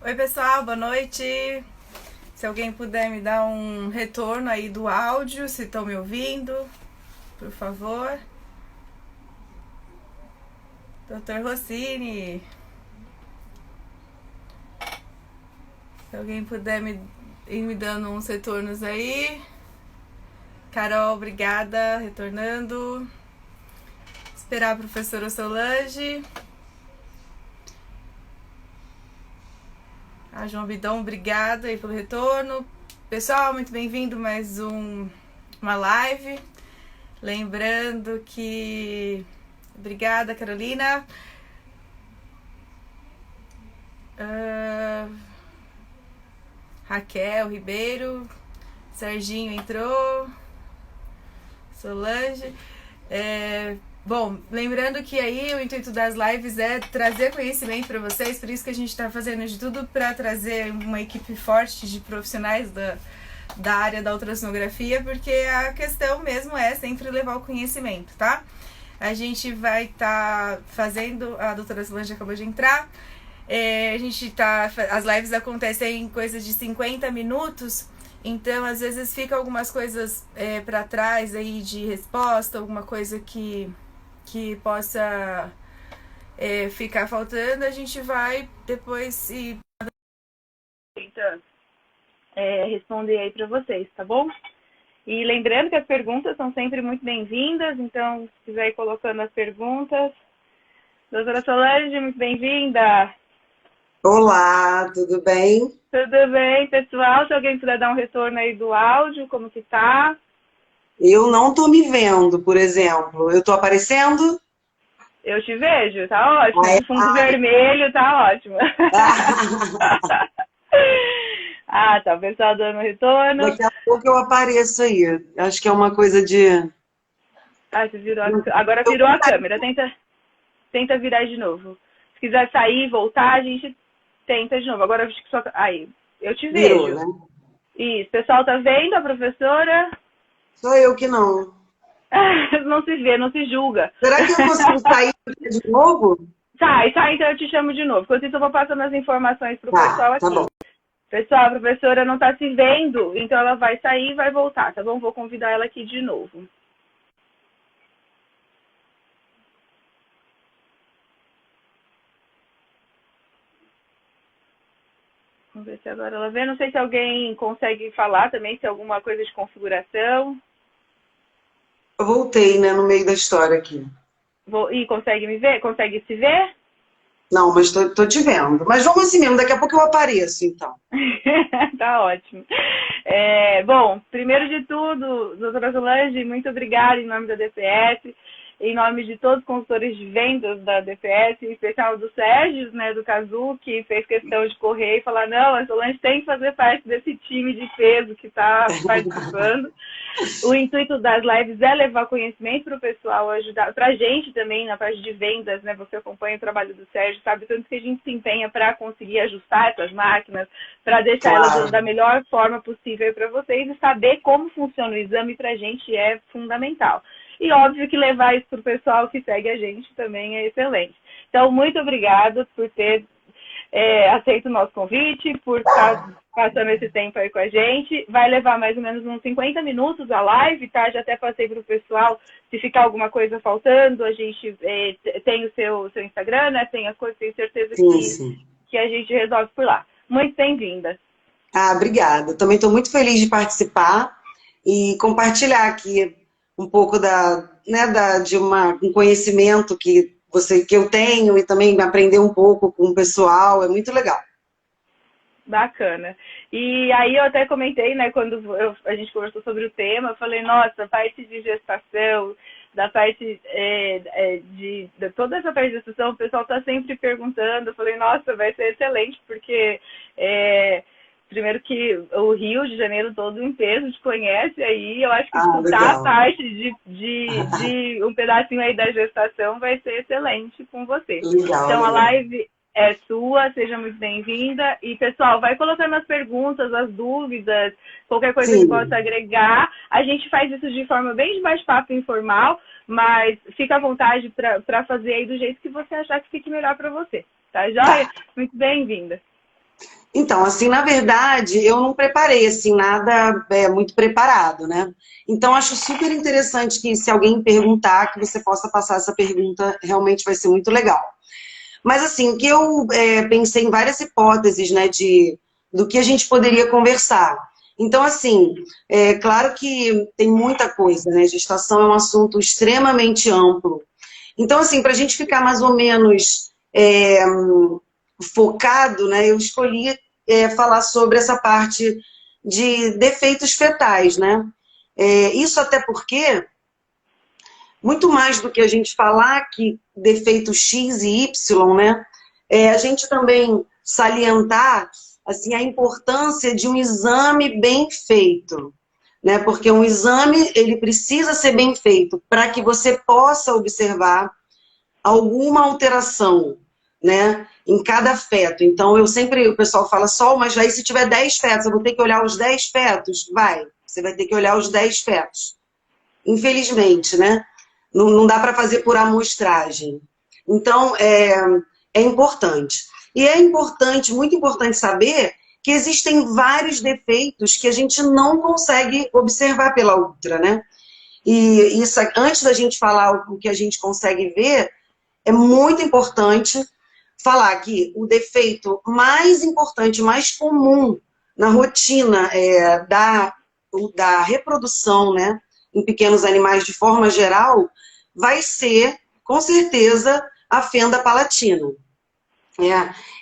Oi, pessoal, boa noite. Se alguém puder me dar um retorno aí do áudio, se estão me ouvindo, por favor. Doutor Rossini, se alguém puder ir me dando uns retornos aí. Carol, obrigada, retornando. Esperar a professora Solange. João Bidão, obrigada aí pelo retorno. Pessoal, muito bem-vindo a mais uma live. Lembrando que... Obrigada, Carolina. Raquel Ribeiro. Serginho entrou. Solange. Bom, lembrando que aí o intuito das lives é trazer conhecimento para vocês, por isso que a gente está fazendo de tudo para trazer uma equipe forte de profissionais da área da ultrassonografia, porque a questão mesmo é sempre levar o conhecimento, tá? A gente vai estar fazendo, a doutora Solange acabou de entrar, as lives acontecem em coisa de 50 minutos, então às vezes fica algumas coisas para trás aí de resposta, alguma coisa que possa ficar faltando, a gente vai depois responder aí para vocês, tá bom? E lembrando que as perguntas são sempre muito bem-vindas, então se quiser ir colocando as perguntas. Doutora Solange, muito bem-vinda! Olá, tudo bem? Tudo bem, pessoal? Se alguém puder dar um retorno aí do áudio, como que tá? Eu não tô me vendo, por exemplo. Eu tô aparecendo? Eu te vejo, tá ótimo. Esse fundo vermelho tá ótimo. Tá, o pessoal dando retorno. Daqui a pouco eu apareço aí. Acho que é uma coisa de... Você virou agora virou a câmera. Tenta virar de novo. Se quiser sair e voltar, a gente tenta de novo. Agora acho que só... Aí, eu te vejo. Virou, né? Isso, o pessoal tá vendo a professora? Sou eu que não. Não se vê, não se julga. Será que eu consigo sair de novo? Sai, então eu te chamo de novo. Enquanto isso, eu vou passando as informações pro pessoal aqui. Tá bom. Pessoal, a professora não tá se vendo, então ela vai sair e vai voltar, tá bom? Vou convidar ela aqui de novo. Vamos ver se agora ela vê. Não sei se alguém consegue falar também, se é alguma coisa de configuração. Eu voltei, né, no meio da história aqui. E consegue me ver? Consegue se ver? Não, mas tô te vendo. Mas vamos assim mesmo, daqui a pouco eu apareço, então. Tá ótimo. Bom, primeiro de tudo, doutora Solange, muito obrigada em nome da DPS, em nome de todos os consultores de vendas da DPS, em especial do Sérgio, né, do Cazu, que fez questão de correr e falar, não, a Solange tem que fazer parte desse time de peso que está participando. O intuito das lives é levar conhecimento para o pessoal, ajudar, para a gente também, na parte de vendas, né? Você acompanha o trabalho do Sérgio, sabe tanto que a gente se empenha para conseguir ajustar essas máquinas, para deixar elas da melhor forma possível para vocês e saber como funciona o exame para a gente é fundamental. E óbvio que levar isso para o pessoal que segue a gente também é excelente. Então, muito obrigada por ter aceito o nosso convite, por estar passando esse tempo aí com a gente. Vai levar mais ou menos uns 50 minutos a live, tá? Já até passei para o pessoal, se ficar alguma coisa faltando, a gente tem o seu Instagram, né? Tem as coisas, tenho certeza que a gente resolve por lá. Muito bem-vinda. Obrigada. Também estou muito feliz de participar e compartilhar aqui um pouco de um conhecimento que eu tenho e também aprender um pouco com o pessoal, é muito legal. Bacana. E aí eu até comentei, né, quando a gente conversou sobre o tema, eu falei, nossa, a parte de gestação, da parte de toda essa parte de gestação, o pessoal está sempre perguntando, eu falei, nossa, vai ser excelente, porque primeiro que o Rio de Janeiro todo inteiro te conhece, aí eu acho que escutar a parte de um pedacinho aí da gestação vai ser excelente com você. Legal, então a live é sua, seja muito bem-vinda. E, pessoal, vai colocando as perguntas, as dúvidas, qualquer coisa que possa agregar. A gente faz isso de forma bem de bate-papo informal, mas fica à vontade para fazer aí do jeito que você achar que fique melhor para você. Tá joia? Muito bem-vinda. Então, assim, na verdade, eu não preparei, assim, nada muito preparado, né? Então, acho super interessante que, se alguém perguntar, que você possa passar essa pergunta, realmente vai ser muito legal. Mas, assim, o que eu pensei em várias hipóteses, né, do que a gente poderia conversar. Então, assim, claro que tem muita coisa, né? Gestação é um assunto extremamente amplo. Então, assim, para a gente ficar mais ou menos focado, né, eu escolhi falar sobre essa parte de defeitos fetais, né? Isso até porque, muito mais do que a gente falar que defeito X e Y, né, a gente também salientar assim, a importância de um exame bem feito, né? Porque um exame ele precisa ser bem feito para que você possa observar alguma alteração, né, em cada feto. Então, o pessoal fala, Sol, mas aí se tiver 10 fetos, eu vou ter que olhar os 10 fetos? Você vai ter que olhar os 10 fetos. Infelizmente, né? Não dá para fazer por amostragem. Então, é importante. E é importante, muito importante saber que existem vários defeitos que a gente não consegue observar pela ultra, né? E isso, antes da gente falar o que a gente consegue ver, é muito importante falar que o defeito mais importante, mais comum na rotina da reprodução, né, em pequenos animais de forma geral, vai ser, com certeza, a fenda palatina.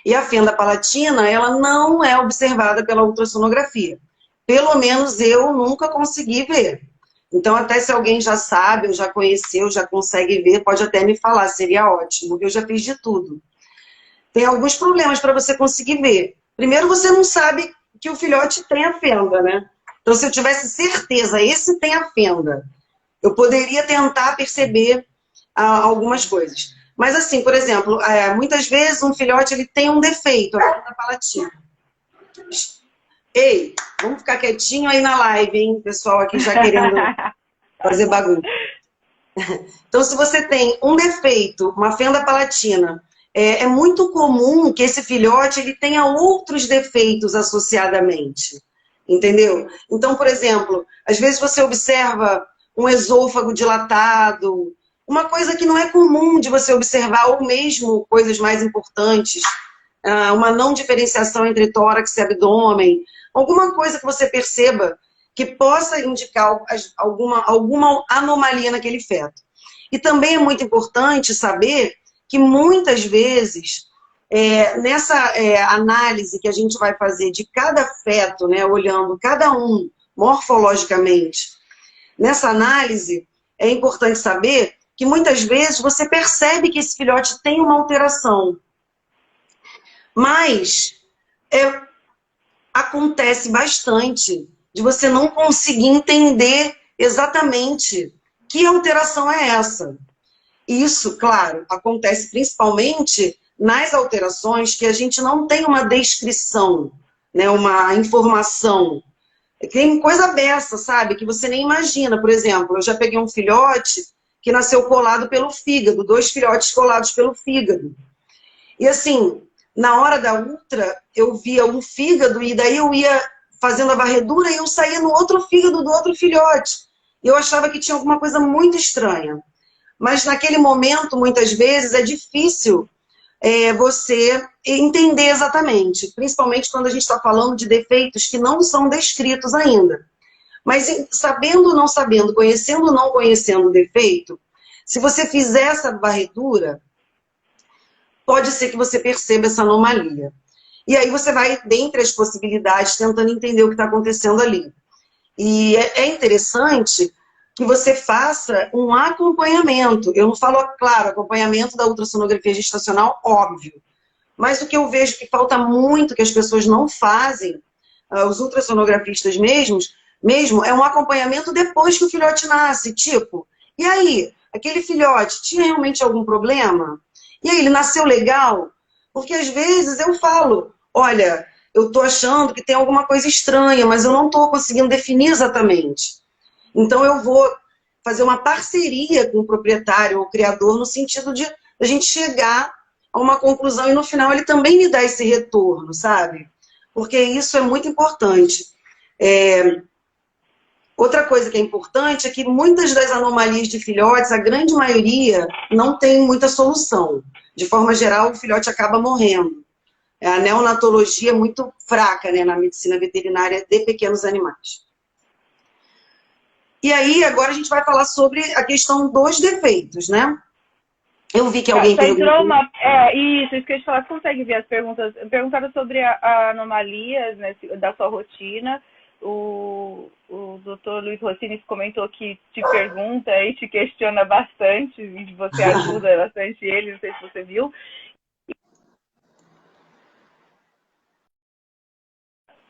E a fenda palatina, ela não é observada pela ultrassonografia. Pelo menos eu nunca consegui ver. Então, até se alguém já sabe, ou já conheceu, já consegue ver, pode até me falar, seria ótimo. Eu já fiz de tudo. Tem alguns problemas para você conseguir ver. Primeiro, você não sabe que o filhote tem a fenda, né? Então, se eu tivesse certeza, esse tem a fenda, eu poderia tentar perceber algumas coisas. Mas assim, por exemplo, muitas vezes um filhote ele tem um defeito, a fenda palatina. Ei, vamos ficar quietinho aí na live, hein? O pessoal aqui já querendo fazer bagunça. Então, se você tem um defeito, uma fenda palatina, é muito comum que esse filhote ele tenha outros defeitos associadamente, entendeu? Então, por exemplo, às vezes você observa um esôfago dilatado, uma coisa que não é comum de você observar, ou mesmo coisas mais importantes, uma não diferenciação entre tórax e abdômen, alguma coisa que você perceba que possa indicar alguma anomalia naquele feto. E também é muito importante saber que muitas vezes, nessa análise que a gente vai fazer de cada feto, né, olhando cada um morfologicamente, nessa análise é importante saber que muitas vezes você percebe que esse filhote tem uma alteração. Mas acontece bastante de você não conseguir entender exatamente que alteração é essa. Isso, claro, acontece principalmente nas alterações que a gente não tem uma descrição, né, uma informação. Tem coisa dessa, sabe, que você nem imagina. Por exemplo, eu já peguei um filhote que nasceu colado pelo fígado, 2 filhotes colados pelo fígado. E assim, na hora da ultra, eu via um fígado e daí eu ia fazendo a varredura e eu saía no outro fígado do outro filhote. E eu achava que tinha alguma coisa muito estranha. Mas naquele momento, muitas vezes, é difícil você entender exatamente. Principalmente quando a gente está falando de defeitos que não são descritos ainda. Mas sabendo ou não sabendo, conhecendo ou não conhecendo o defeito, se você fizer essa varredura, pode ser que você perceba essa anomalia. E aí você vai, dentre as possibilidades, tentando entender o que está acontecendo ali. E é interessante que você faça um acompanhamento. Eu não falo, claro, acompanhamento da ultrassonografia gestacional, óbvio. Mas o que eu vejo que falta muito, que as pessoas não fazem, os ultrassonografistas mesmo, é um acompanhamento depois que o filhote nasce. Tipo, e aí, aquele filhote tinha realmente algum problema? E aí, ele nasceu legal? Porque às vezes eu falo, olha, eu estou achando que tem alguma coisa estranha, mas eu não estou conseguindo definir exatamente. Então eu vou fazer uma parceria com o proprietário ou o criador no sentido de a gente chegar a uma conclusão e no final ele também me dá esse retorno, sabe? porque isso é muito importante. Outra coisa que é importante é que muitas das anomalias de filhotes, a grande maioria, não tem muita solução. De forma geral, o filhote acaba morrendo. A neonatologia é muito fraca, né, na medicina veterinária de pequenos animais. E aí, agora a gente vai falar sobre a questão dos defeitos, né? Eu vi que alguém perguntou... entrou uma... isso que eu ia te falar. Você consegue ver as perguntas? Perguntaram sobre a anomalias, né, da sua rotina. O doutor Luiz Rossini comentou que te pergunta e te questiona bastante, e você ajuda bastante ele, não sei se você viu.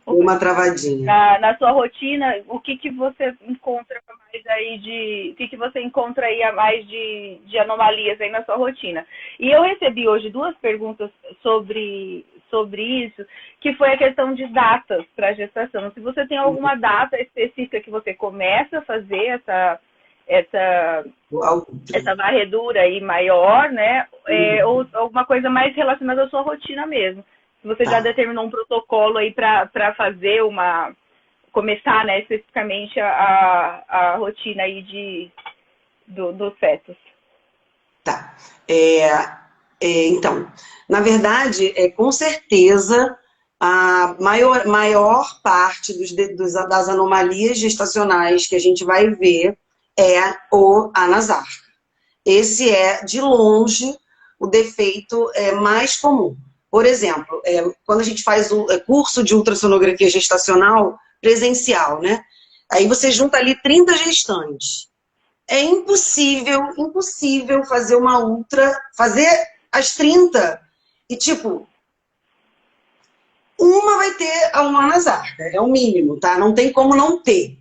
Uma travadinha. Na sua rotina, o que você encontra mais aí o que você encontra aí a mais de anomalias aí na sua rotina? E eu recebi hoje 2 perguntas sobre isso, que foi a questão de datas para a gestação. Se você tem alguma data específica que você começa a fazer essa varredura aí maior, né? Ou alguma coisa mais relacionada à sua rotina mesmo. Se você já determinou um protocolo aí para fazer começar, né, especificamente a rotina aí dos fetos. Tá. Então, na verdade, com certeza, a maior parte das anomalias gestacionais que a gente vai ver é o anasarca. Esse é, de longe, o defeito mais comum. Por exemplo, quando a gente faz o curso de ultrassonografia gestacional presencial, né? Aí você junta ali 30 gestantes. É impossível fazer uma fazer as 30 e, tipo, uma vai ter uma anasarca, é o mínimo, tá? Não tem como não ter.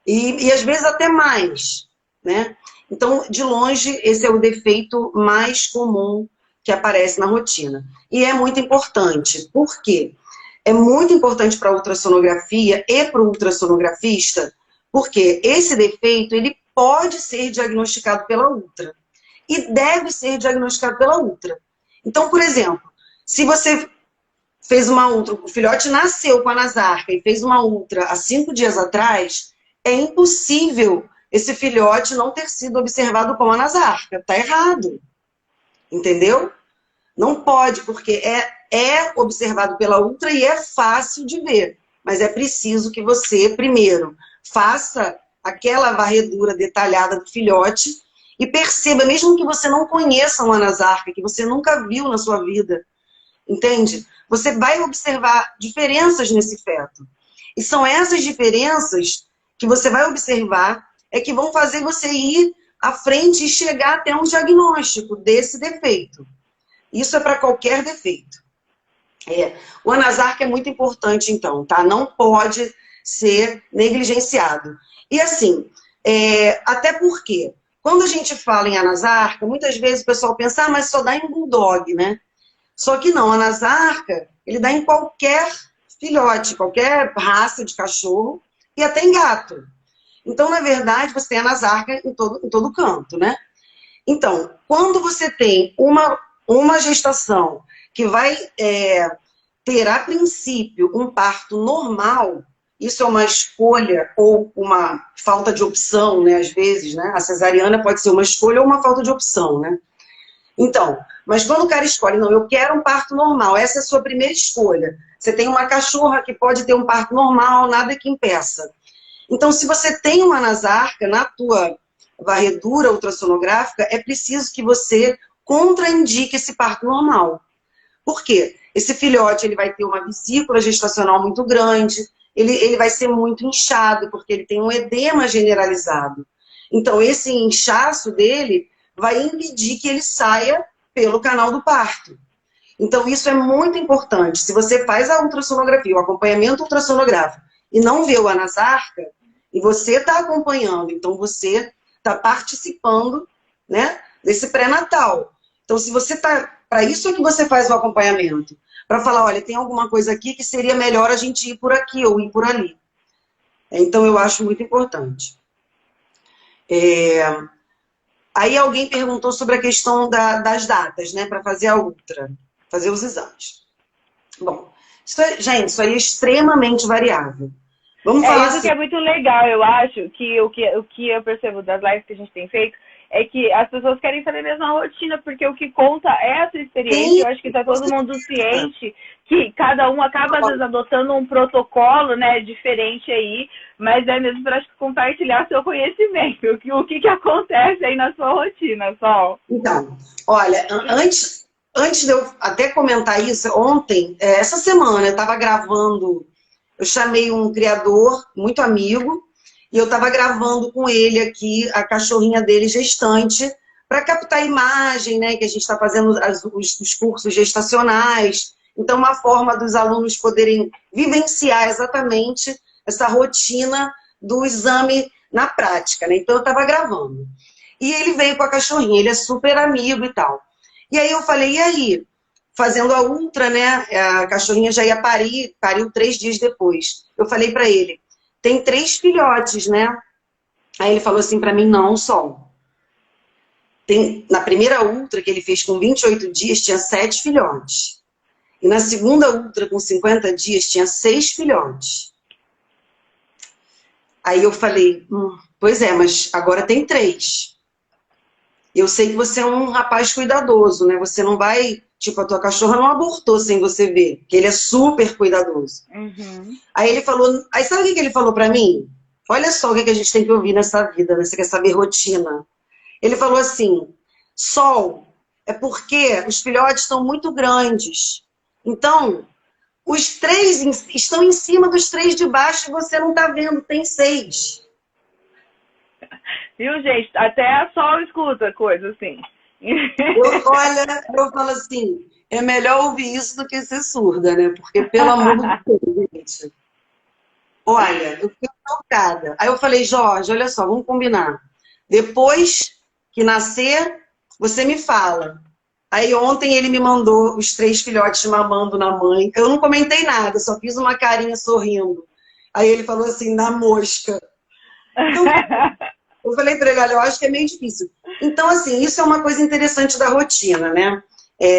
E às vezes até mais, né? Então, de longe, esse é o defeito mais comum que aparece na rotina. E é muito importante. Por quê? É muito importante para a ultrassonografia e para o ultrassonografista, porque esse defeito, ele pode ser diagnosticado pela ultra. E deve ser diagnosticado pela ultra. Então, por exemplo, se você fez uma ultra, o filhote nasceu com a anasarca e fez uma ultra há 5 dias atrás, é impossível esse filhote não ter sido observado com a anasarca. Está errado. Entendeu? Não pode, porque é observado pela ultra e é fácil de ver. Mas é preciso que você, primeiro, faça aquela varredura detalhada do filhote e perceba, mesmo que você não conheça uma anasarca, que você nunca viu na sua vida, entende? Você vai observar diferenças nesse feto. E são essas diferenças que você vai observar que vão fazer você ir à frente e chegar até um diagnóstico desse defeito. Isso é para qualquer defeito. O anasarca é muito importante, então, tá? Não pode ser negligenciado. E assim, até porque, quando a gente fala em anasarca, muitas vezes o pessoal pensa, mas só dá em bulldog, né? Só que não, a anasarca, ele dá em qualquer filhote, qualquer raça de cachorro e até em gato. Então, na verdade, você tem anasarca em todo canto, né? Então, quando você tem uma gestação que vai ter, a princípio, um parto normal, isso é uma escolha ou uma falta de opção, né? Às vezes, né? A cesariana pode ser uma escolha ou uma falta de opção, né? Então, mas quando o cara escolhe, não, eu quero um parto normal, essa é a sua primeira escolha. Você tem uma cachorra que pode ter um parto normal, nada que impeça. Então, se você tem uma anasarca na tua varredura ultrassonográfica, é preciso que você contraindique esse parto normal. Por quê? Esse filhote ele vai ter uma vesícula gestacional muito grande, ele vai ser muito inchado, porque ele tem um edema generalizado. Então, esse inchaço dele vai impedir que ele saia pelo canal do parto. Então, isso é muito importante. Se você faz a ultrassonografia, o acompanhamento ultrassonográfico, e não vê o anasarca, e você está acompanhando, então você está participando, né, desse pré-natal. Então, se você está... Para isso é que você faz o acompanhamento. Para falar, olha, tem alguma coisa aqui que seria melhor a gente ir por aqui ou ir por ali. Então, eu acho muito importante. Aí alguém perguntou sobre a questão das datas, né, para fazer a ultra, fazer os exames. Bom, Gente, isso aí é extremamente variável. Vamos falar isso assim. que é muito legal, eu acho, que o que eu percebo das lives que a gente tem feito é que as pessoas querem saber mesmo a rotina, porque o que conta é a sua experiência. Sim, Eu acho que está todo mundo ciente que cada um acaba, às vezes, adotando um protocolo, né, diferente aí, mas é mesmo para compartilhar seu conhecimento. O que acontece aí na sua rotina, Sol? então, olha, antes de eu até comentar isso, ontem, essa semana, eu estava gravando, eu chamei um criador muito amigo, e eu estava gravando com ele aqui a cachorrinha dele gestante, para captar a imagem, né, que a gente está fazendo os cursos gestacionais. Então, uma forma dos alunos poderem vivenciar exatamente essa rotina do exame na prática, né? Então, eu estava gravando. E ele veio com a cachorrinha, ele é super amigo e tal. E aí eu falei, e aí? Fazendo a ultra, né? A cachorrinha já ia parir, pariu 3 dias depois. Eu falei para ele, tem 3 filhotes, né? Aí ele falou assim para mim, não, Sol. Na primeira ultra que ele fez com 28 dias, tinha 7 filhotes. E na segunda ultra, com 50 dias, tinha 6 filhotes. Aí eu falei, pois é, mas agora tem 3. Eu sei que você é um rapaz cuidadoso, né? Você não vai... Tipo, a tua cachorra não abortou sem você ver, que ele é super cuidadoso. Uhum. Aí ele falou... Aí sabe o que ele falou pra mim? Olha só o que a gente tem que ouvir nessa vida, né? Você quer saber rotina. Ele falou assim, Sol, é porque os filhotes estão muito grandes. Então, os 3 estão em cima dos 3 de baixo e você não tá vendo, tem 6. Viu, gente? Até a Sol escuta coisa assim. Olha, eu falo assim, é melhor ouvir isso do que ser surda, né? Porque, pelo amor de Deus, gente. Olha, eu fiquei tocada. Aí eu falei, Jorge, olha só, vamos combinar. Depois que nascer, você me fala. Aí ontem ele me mandou os 3 filhotes mamando na mãe. Eu não comentei nada, só fiz uma carinha sorrindo. Aí ele falou assim, na mosca. Então, eu falei para ele, olha, eu acho que é meio difícil. Então, assim, isso é uma coisa interessante da rotina, né?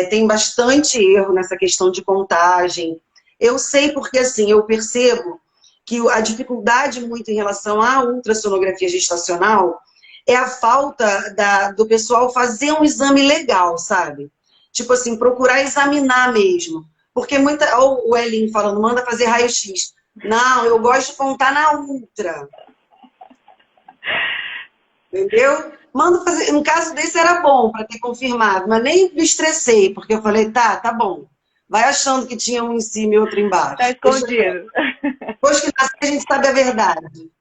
Tem bastante erro nessa questão de contagem. Eu sei porque, assim, eu percebo que a dificuldade muito em relação à ultrassonografia gestacional é a falta do pessoal fazer um exame legal, sabe? Tipo assim, procurar examinar mesmo. Porque muita... Olha o Elin falando, manda fazer raio-x. Não, eu gosto de contar na ultra. Entendeu? Manda fazer. No caso desse era bom para ter confirmado, mas nem me estressei, porque eu falei, tá bom. Vai achando que tinha um em cima e outro Tá embaixo. escondido. Depois que nascer, a gente sabe a verdade.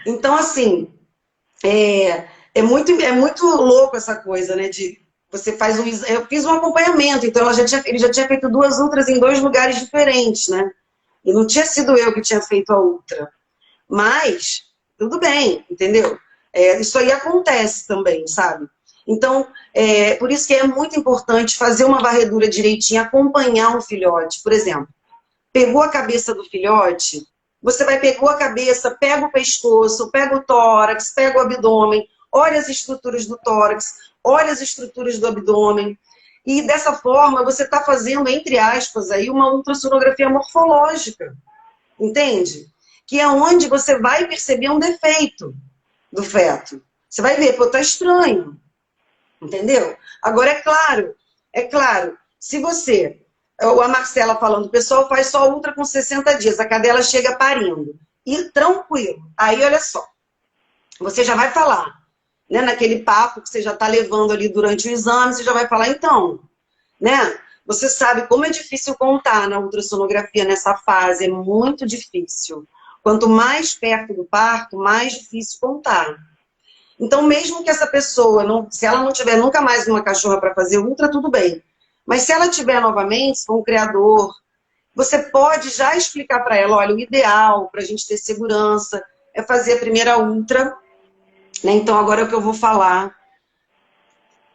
Então, assim, é muito louco essa coisa, né? De você faz um. Eu fiz um acompanhamento, então ele já tinha feito 2 ultras em 2 lugares diferentes, né? E não tinha sido eu que tinha feito a ultra. Mas, tudo bem, entendeu? Isso aí acontece também, sabe? Então, por isso que é muito importante fazer uma varredura direitinho, acompanhar um filhote. Por exemplo, pegou a cabeça do filhote, você pegou a cabeça, pega o pescoço, pega o tórax, pega o abdômen, olha as estruturas do tórax, olha as estruturas do abdômen. E dessa forma, você está fazendo, entre aspas, aí, uma ultrassonografia morfológica. Entende? Que é onde você vai perceber um defeito do feto. Você vai ver, pô, tá estranho. Entendeu? Agora, é claro, se você, a Marcela falando, o pessoal faz só ultra com 60 dias, a cadela chega parindo. E tranquilo. Aí, olha só, você já vai falar, né, naquele papo que você já tá levando ali durante o exame, você já vai falar, então, né? Você sabe como é difícil contar na ultrassonografia nessa fase, é muito difícil. Quanto mais perto do parto, mais difícil contar. Então, mesmo que essa pessoa, se ela não tiver nunca mais uma cachorra para fazer ultra, tudo bem. Mas se ela tiver novamente, se for um criador, você pode já explicar para ela, olha, o ideal para a gente ter segurança é fazer a primeira ultra. Né? Então, agora é o que eu vou falar,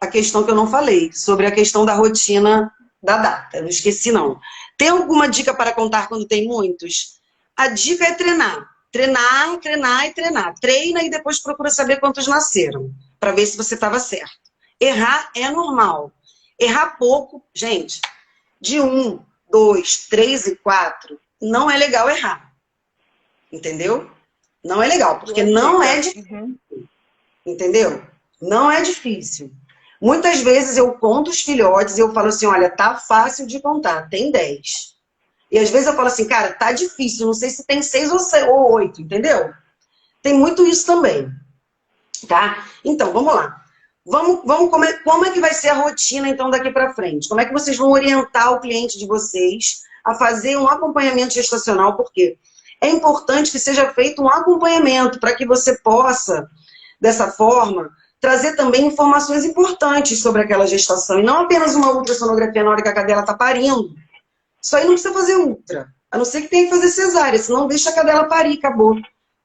a questão que eu não falei, sobre a questão da rotina da data. Eu não esqueci, não. Tem alguma dica para contar quando tem muitos? A dica é treinar. Treinar, treinar e treinar. Treina e depois procura saber quantos nasceram, para ver se você estava certo. Errar é normal. Errar pouco, gente, de 1, 2, 3 e 4, não é legal errar. Entendeu? Não é legal, porque não é difícil. Entendeu? Não é difícil. Muitas vezes eu conto os filhotes e eu falo assim, olha, tá fácil de contar, tem 10. E às vezes eu falo assim, cara, tá difícil, não sei se tem 6 ou 8, entendeu? Tem muito isso também, tá? Então, vamos lá. Como é que vai ser a rotina, então, daqui para frente? Como é que vocês vão orientar o cliente de vocês a fazer um acompanhamento gestacional? Por quê? É importante que seja feito um acompanhamento para que você possa, dessa forma, trazer também informações importantes sobre aquela gestação e não apenas uma ultrassonografia na hora que a cadela está parindo. Isso aí não precisa fazer ultra, a não ser que tenha que fazer cesárea, senão deixa a cadela parir, acabou.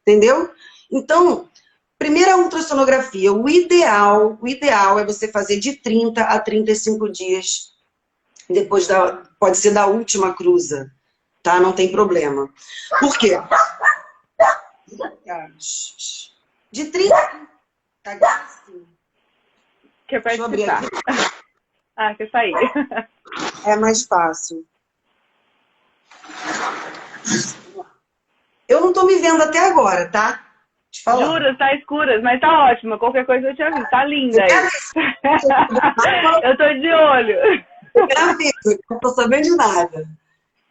Entendeu? Então, primeira ultrassonografia, o ideal é você fazer de 30 a 35 dias, depois pode ser da última cruza, tá? Não tem problema. Por quê? De 30... Tá assim. Quer participar? Ah, quer sair. É mais fácil. Eu não tô me vendo até agora, tá? Te falar. Jura, tá escuras, mas tá ótima. Qualquer coisa eu te aviso. Tá linda aí. Eu tô de olho. Eu não tô sabendo de nada.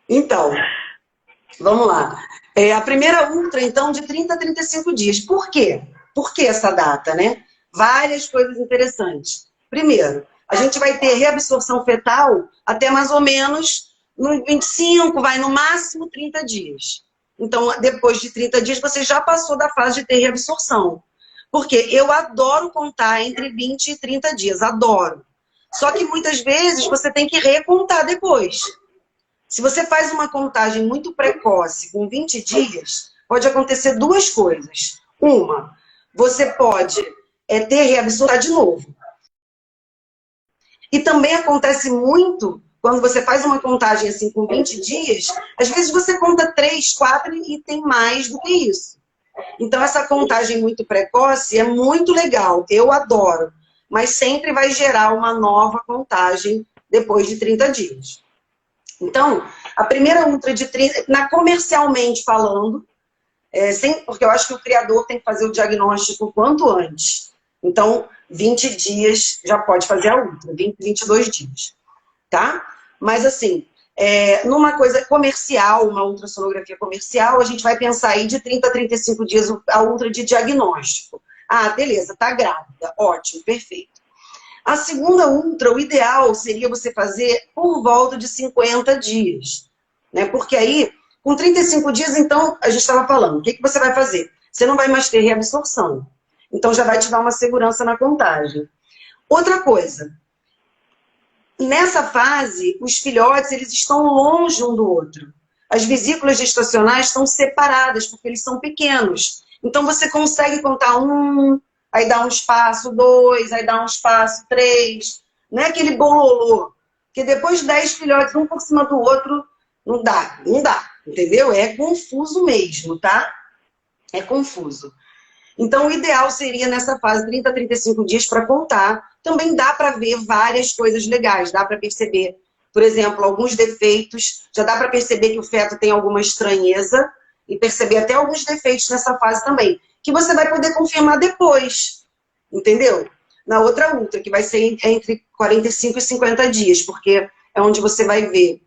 Então, vamos lá. A primeira ultra, então, de 30 a 35 dias. Por quê? Por que essa data, né? Várias coisas interessantes. Primeiro, a gente vai ter reabsorção fetal até mais ou menos no 25, vai no máximo 30 dias. Então, depois de 30 dias, você já passou da fase de ter reabsorção. Porque eu adoro contar entre 20 e 30 dias, adoro. Só que muitas vezes você tem que recontar depois. Se você faz uma contagem muito precoce, com 20 dias, pode acontecer duas coisas. Uma, você pode ter reabsorção de novo. E também acontece muito, quando você faz uma contagem assim com 20 dias, às vezes você conta 3, 4 e tem mais do que isso. Então essa contagem muito precoce é muito legal, eu adoro. Mas sempre vai gerar uma nova contagem depois de 30 dias. Então, a primeira ultra de 30, comercialmente falando, porque eu acho que o criador tem que fazer o diagnóstico quanto antes. Então, 20 dias já pode fazer a ultra, 22 dias, tá? Mas assim, numa coisa comercial, uma ultrassonografia comercial, a gente vai pensar aí de 30 a 35 dias a ultra de diagnóstico. Ah, beleza, tá grávida, ótimo, perfeito. A segunda ultra, o ideal seria você fazer por volta de 50 dias, né? Porque aí, com 35 dias, então, a gente estava falando, o que você vai fazer? Você não vai mais ter reabsorção. Então, já vai te dar uma segurança na contagem. Outra coisa, nessa fase, os filhotes, eles estão longe um do outro. As vesículas gestacionais estão separadas, porque eles são pequenos. Então, você consegue contar aí dá um espaço 2, aí dá um espaço 3. Não é aquele bololô. Porque depois de 10 filhotes, um por cima do outro, não dá, entendeu? É confuso mesmo, tá? É confuso. Então, o ideal seria nessa fase 30 a 35 dias para contar. Também dá para ver várias coisas legais, dá para perceber, por exemplo, alguns defeitos, já dá para perceber que o feto tem alguma estranheza e perceber até alguns defeitos nessa fase também, que você vai poder confirmar depois, entendeu? Na outra ultra, que vai ser entre 45 e 50 dias, porque é onde você vai ver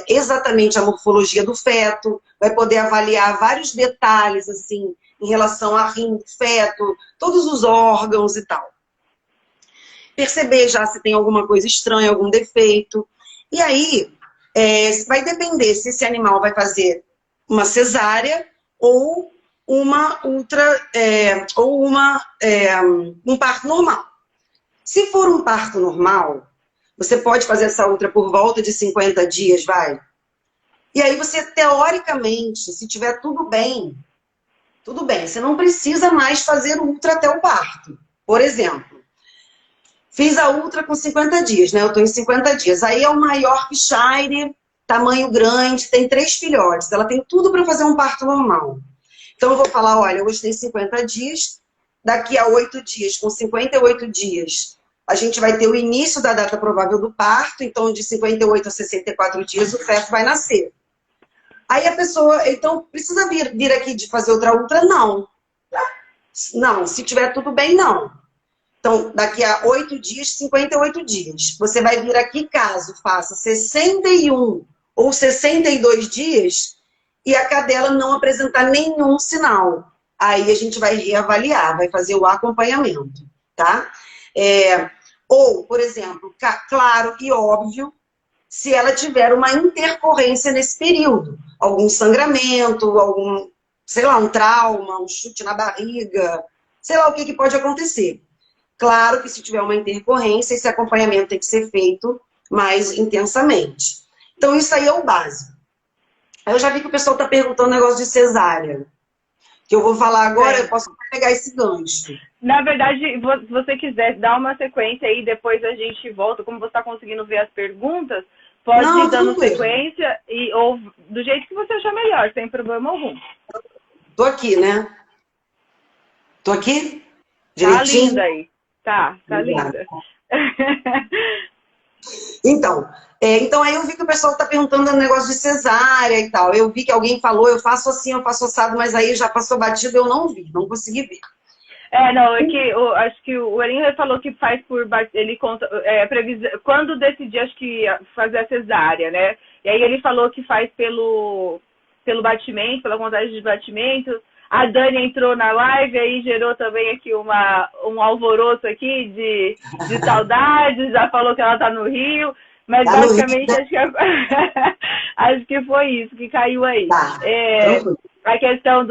exatamente a morfologia do feto, vai poder avaliar vários detalhes, assim, em relação a rim do feto, todos os órgãos e tal. Perceber já se tem alguma coisa estranha, algum defeito. E aí, vai depender se esse animal vai fazer uma cesárea ou uma um parto normal. Se for um parto normal, você pode fazer essa ultra por volta de 50 dias, vai. E aí você, teoricamente, se tiver tudo bem, você não precisa mais fazer ultra até o parto. Por exemplo, fiz a ultra com 50 dias, né? Eu tô em 50 dias. Aí é uma Yorkshire, tamanho grande, tem 3 filhotes. Ela tem tudo para fazer um parto normal. Então eu vou falar, olha, hoje tem 50 dias, daqui a 8 dias, com 58 dias, a gente vai ter o início da data provável do parto, então de 58 a 64 dias o feto vai nascer. Aí a pessoa, então, precisa vir aqui de fazer outra ultra? Não. Não, se tiver tudo bem, não. Então, daqui a 8 dias, 58 dias. Você vai vir aqui caso faça 61 ou 62 dias e a cadela não apresentar nenhum sinal. Aí a gente vai reavaliar, vai fazer o acompanhamento, tá? Ou, por exemplo, claro e óbvio, se ela tiver uma intercorrência nesse período. Algum sangramento, algum, sei lá, um trauma, um chute na barriga, sei lá o que pode acontecer. Claro que se tiver uma intercorrência, esse acompanhamento tem que ser feito mais intensamente. Então, isso aí é o básico. Aí eu já vi que o pessoal está perguntando o negócio de cesárea. Que eu vou falar agora, eu posso pegar esse gancho. Na verdade, se você quiser dar uma sequência aí, depois a gente volta, como você está conseguindo ver as perguntas, pode ir dando sequência ou do jeito que você achar melhor, sem problema algum. Tô aqui, né? Tô aqui? Direitinho? Tá linda aí. Tá linda. Então aí eu vi que o pessoal tá perguntando o negócio de cesárea e tal. Eu vi que alguém falou, eu faço assim, eu faço assado, mas aí já passou batido, eu não vi, não consegui ver. Não, é que acho que o Erinho falou que faz por, ele conta, quando decidir, acho que fazer a cesárea, né? E aí ele falou que faz pelo batimento, pela contagem de batimento. A Dani entrou na live, aí gerou também aqui um alvoroço aqui de saudades, já falou que ela tá no Rio, mas tá basicamente acho que foi isso que caiu aí. Tá. A questão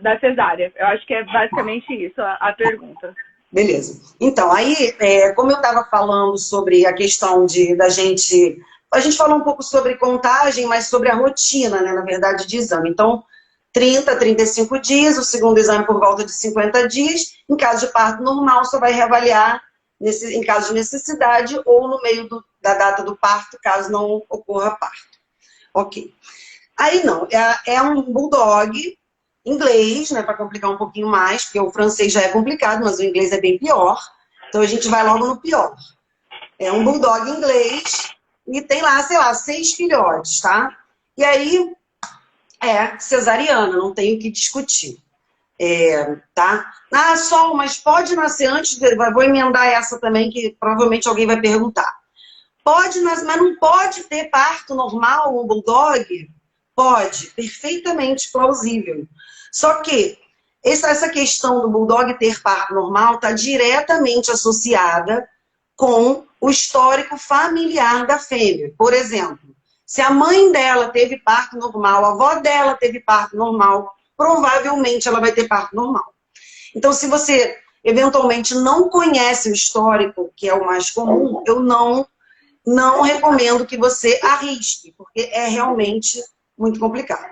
da cesárea. Eu acho que é basicamente isso a pergunta. Beleza. Então, aí, como eu estava falando sobre a questão da gente... A gente falou um pouco sobre contagem, mas sobre a rotina, né, na verdade, de exame. Então, 30 a 35 dias, o segundo exame por volta de 50 dias. Em caso de parto normal, só vai reavaliar em caso de necessidade ou no meio da data do parto, caso não ocorra parto. Ok. Aí não, é um bulldog inglês, né, para complicar um pouquinho mais, porque o francês já é complicado, mas o inglês é bem pior. Então a gente vai logo no pior. É um bulldog inglês e tem lá, sei lá, 6 filhotes, tá? E aí cesariana, não tem o que discutir. Tá? Sol, mas pode nascer antes, vou emendar essa também, que provavelmente alguém vai perguntar. Pode nascer, mas não pode ter parto normal, um bulldog? Pode, perfeitamente plausível. Só que essa questão do bulldog ter parto normal está diretamente associada com o histórico familiar da fêmea. Por exemplo, se a mãe dela teve parto normal, a avó dela teve parto normal, provavelmente ela vai ter parto normal. Então, se você eventualmente não conhece o histórico, que é o mais comum, eu não recomendo que você arrisque, porque é realmente muito complicado,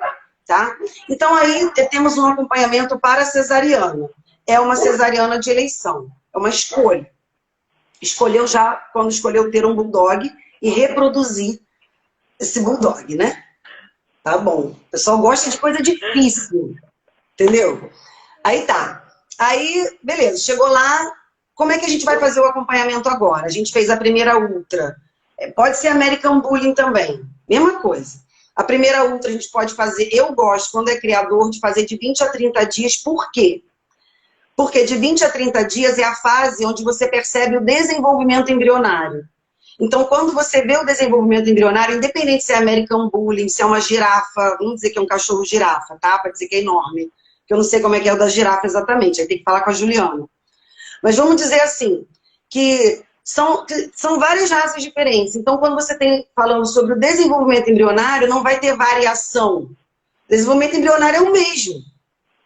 tá? Então, aí temos um acompanhamento para a cesariana. É uma cesariana de eleição, é uma escolha. Escolheu já, quando escolheu ter um bulldog e reproduzir esse bulldog, né? Tá bom. O pessoal gosta de coisa difícil, entendeu? Aí tá. Aí, beleza, chegou lá. Como é que a gente vai fazer o acompanhamento agora? A gente fez a primeira ultra. Pode ser American Bullying também. Mesma coisa. A primeira ultra a gente pode fazer, eu gosto, quando é criador, de fazer de 20 a 30 dias. Por quê? Porque de 20 a 30 dias é a fase onde você percebe o desenvolvimento embrionário. Então, quando você vê o desenvolvimento embrionário, independente se é American Bullying, se é uma girafa, vamos dizer que é um cachorro girafa, tá? Para dizer que é enorme. Que eu não sei como é que é o da girafa exatamente, aí tem que falar com a Juliana. Mas vamos dizer assim, que são várias raças diferentes. Então, quando você tem falando sobre o desenvolvimento embrionário, não vai ter variação. O desenvolvimento embrionário é o mesmo,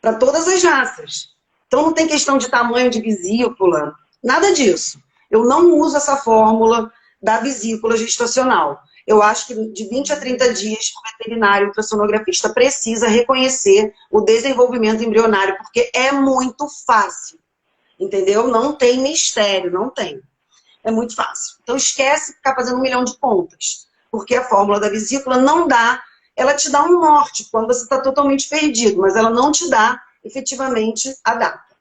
para todas as raças. Então, não tem questão de tamanho de vesícula, nada disso. Eu não uso essa fórmula da vesícula gestacional. Eu acho que de 20 a 30 dias o veterinário, o ultrassonografista, precisa reconhecer o desenvolvimento embrionário, porque é muito fácil, entendeu? Não tem mistério, não tem. É muito fácil. Então esquece ficar fazendo 1 milhão de contas, porque a fórmula da vesícula não dá, ela te dá um norte quando você está totalmente perdido, mas ela não te dá efetivamente a data.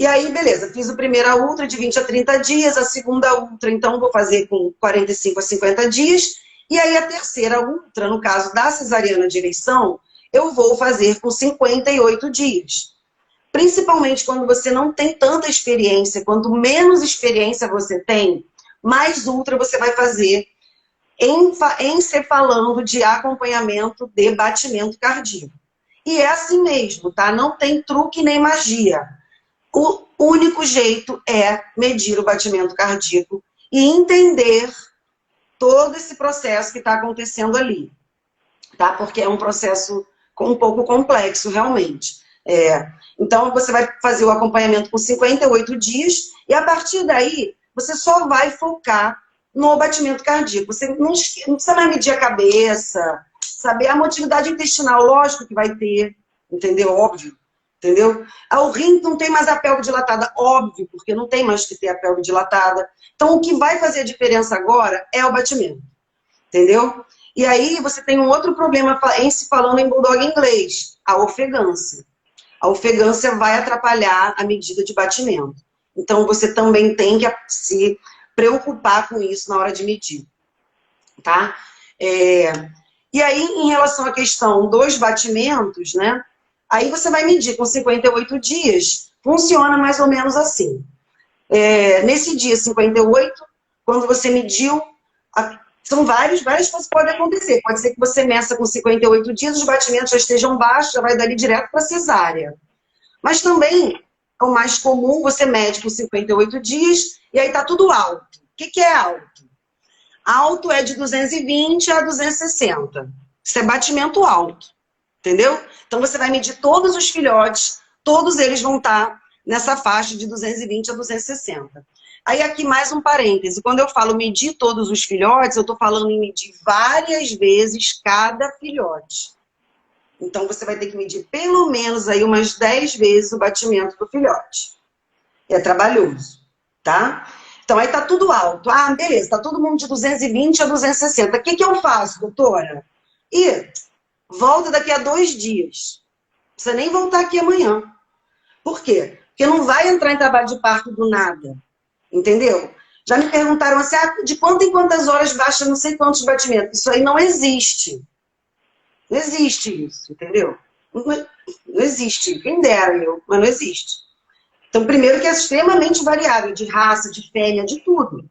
E aí, beleza, fiz a primeira ultra de 20 a 30 dias, a segunda ultra, então, vou fazer com 45 a 50 dias, e aí a terceira ultra, no caso da cesariana de eleição, eu vou fazer com 58 dias. Principalmente quando você não tem tanta experiência, quanto menos experiência você tem, mais ultra você vai fazer em se falando de acompanhamento de batimento cardíaco. E é assim mesmo, tá? Não tem truque nem magia. O único jeito é medir o batimento cardíaco e entender todo esse processo que está acontecendo ali, tá? Porque é um processo um pouco complexo, realmente. Então, você vai fazer o acompanhamento por 58 dias e, a partir daí, você só vai focar no batimento cardíaco. Você não precisa mais medir a cabeça, saber a motilidade intestinal, lógico que vai ter, entendeu? Óbvio. Entendeu? O rim não tem mais a pelve dilatada, óbvio, porque não tem mais que ter a pelve dilatada. Então, o que vai fazer a diferença agora é o batimento, entendeu? E aí, você tem um outro problema em se falando em bulldog inglês, a ofegância. A ofegância vai atrapalhar a medida de batimento. Então, você também tem que se preocupar com isso na hora de medir, tá? E aí, em relação à questão dos batimentos, né? Aí você vai medir com 58 dias, funciona mais ou menos assim. Nesse dia 58, quando você mediu, são várias coisas que podem acontecer. Pode ser que você meça com 58 dias, os batimentos já estejam baixos, já vai dali direto para cesárea. Mas também, é o mais comum, você mede com 58 dias e aí tá tudo alto. O que é alto? Alto é de 220 a 260. Isso é batimento alto. Entendeu? Então, você vai medir todos os filhotes, todos eles vão estar nessa faixa de 220 a 260. Aí, aqui mais um parêntese. Quando eu falo medir todos os filhotes, eu estou falando em medir várias vezes cada filhote. Então, você vai ter que medir pelo menos aí umas 10 vezes o batimento do filhote. É trabalhoso, tá? Então, aí tá tudo alto. Ah, beleza, tá todo mundo de 220 a 260. O que eu faço, doutora? Volta daqui a 2 dias. Não precisa nem voltar aqui amanhã. Por quê? Porque não vai entrar em trabalho de parto do nada. Entendeu? Já me perguntaram assim, de quanto em quantas horas baixa não sei quantos batimentos. Isso aí não existe. Não existe isso, entendeu? Não existe. Quem dera eu, mas não existe. Então, primeiro que é extremamente variável, de raça, de fêmea, de tudo.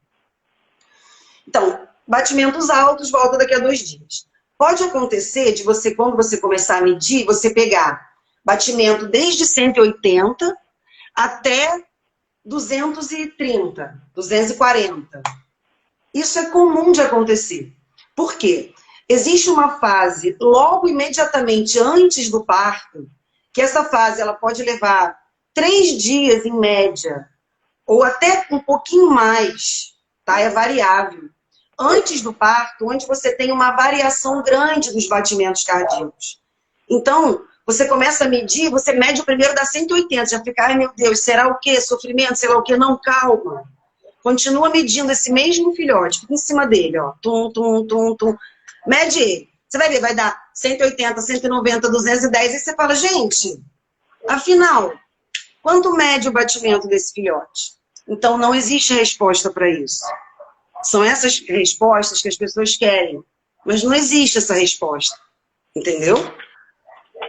Então, batimentos altos, volta daqui a 2 dias. Pode acontecer de você, quando você começar a medir, você pegar batimento desde 180 até 230, 240. Isso é comum de acontecer. Por quê? Existe uma fase logo imediatamente antes do parto, que essa fase ela pode levar 3 dias em média, ou até um pouquinho mais, tá? É variável. Antes do parto, onde você tem uma variação grande dos batimentos cardíacos. Então, você começa a medir, você mede o primeiro dá 180, já fica, ai meu Deus, será o quê? Sofrimento, sei lá o quê? Não, calma. Continua medindo esse mesmo filhote, fica em cima dele, ó. Tum, tum, tum, tum. Mede ele. Você vai ver, vai dar 180, 190, 210, e você fala, gente, afinal, quanto mede o batimento desse filhote? Então, não existe resposta para isso. São essas respostas que as pessoas querem. Mas não existe essa resposta. Entendeu?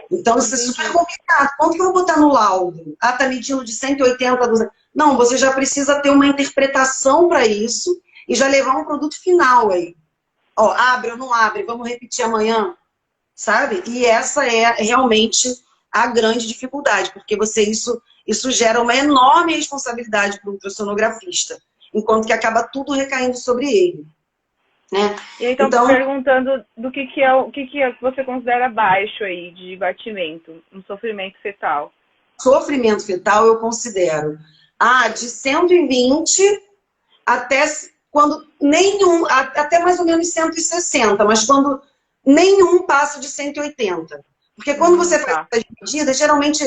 Então, isso é super complicado. Quanto que eu vou botar no laudo? Ah, tá medindo de 180 a 200. Não, você já precisa ter uma interpretação para isso e já levar um produto final aí. Ó, abre ou não abre? Vamos repetir amanhã? Sabe? E essa é realmente a grande dificuldade, porque isso gera uma enorme responsabilidade para o ultrassonografista. Enquanto que acaba tudo recaindo sobre ele. Né? E aí, então, perguntando do que você considera baixo aí de batimento, um sofrimento fetal. Sofrimento fetal eu considero de 120 até quando nenhum, até mais ou menos 160, mas quando nenhum passa de 180. Porque quando você faz as medidas, geralmente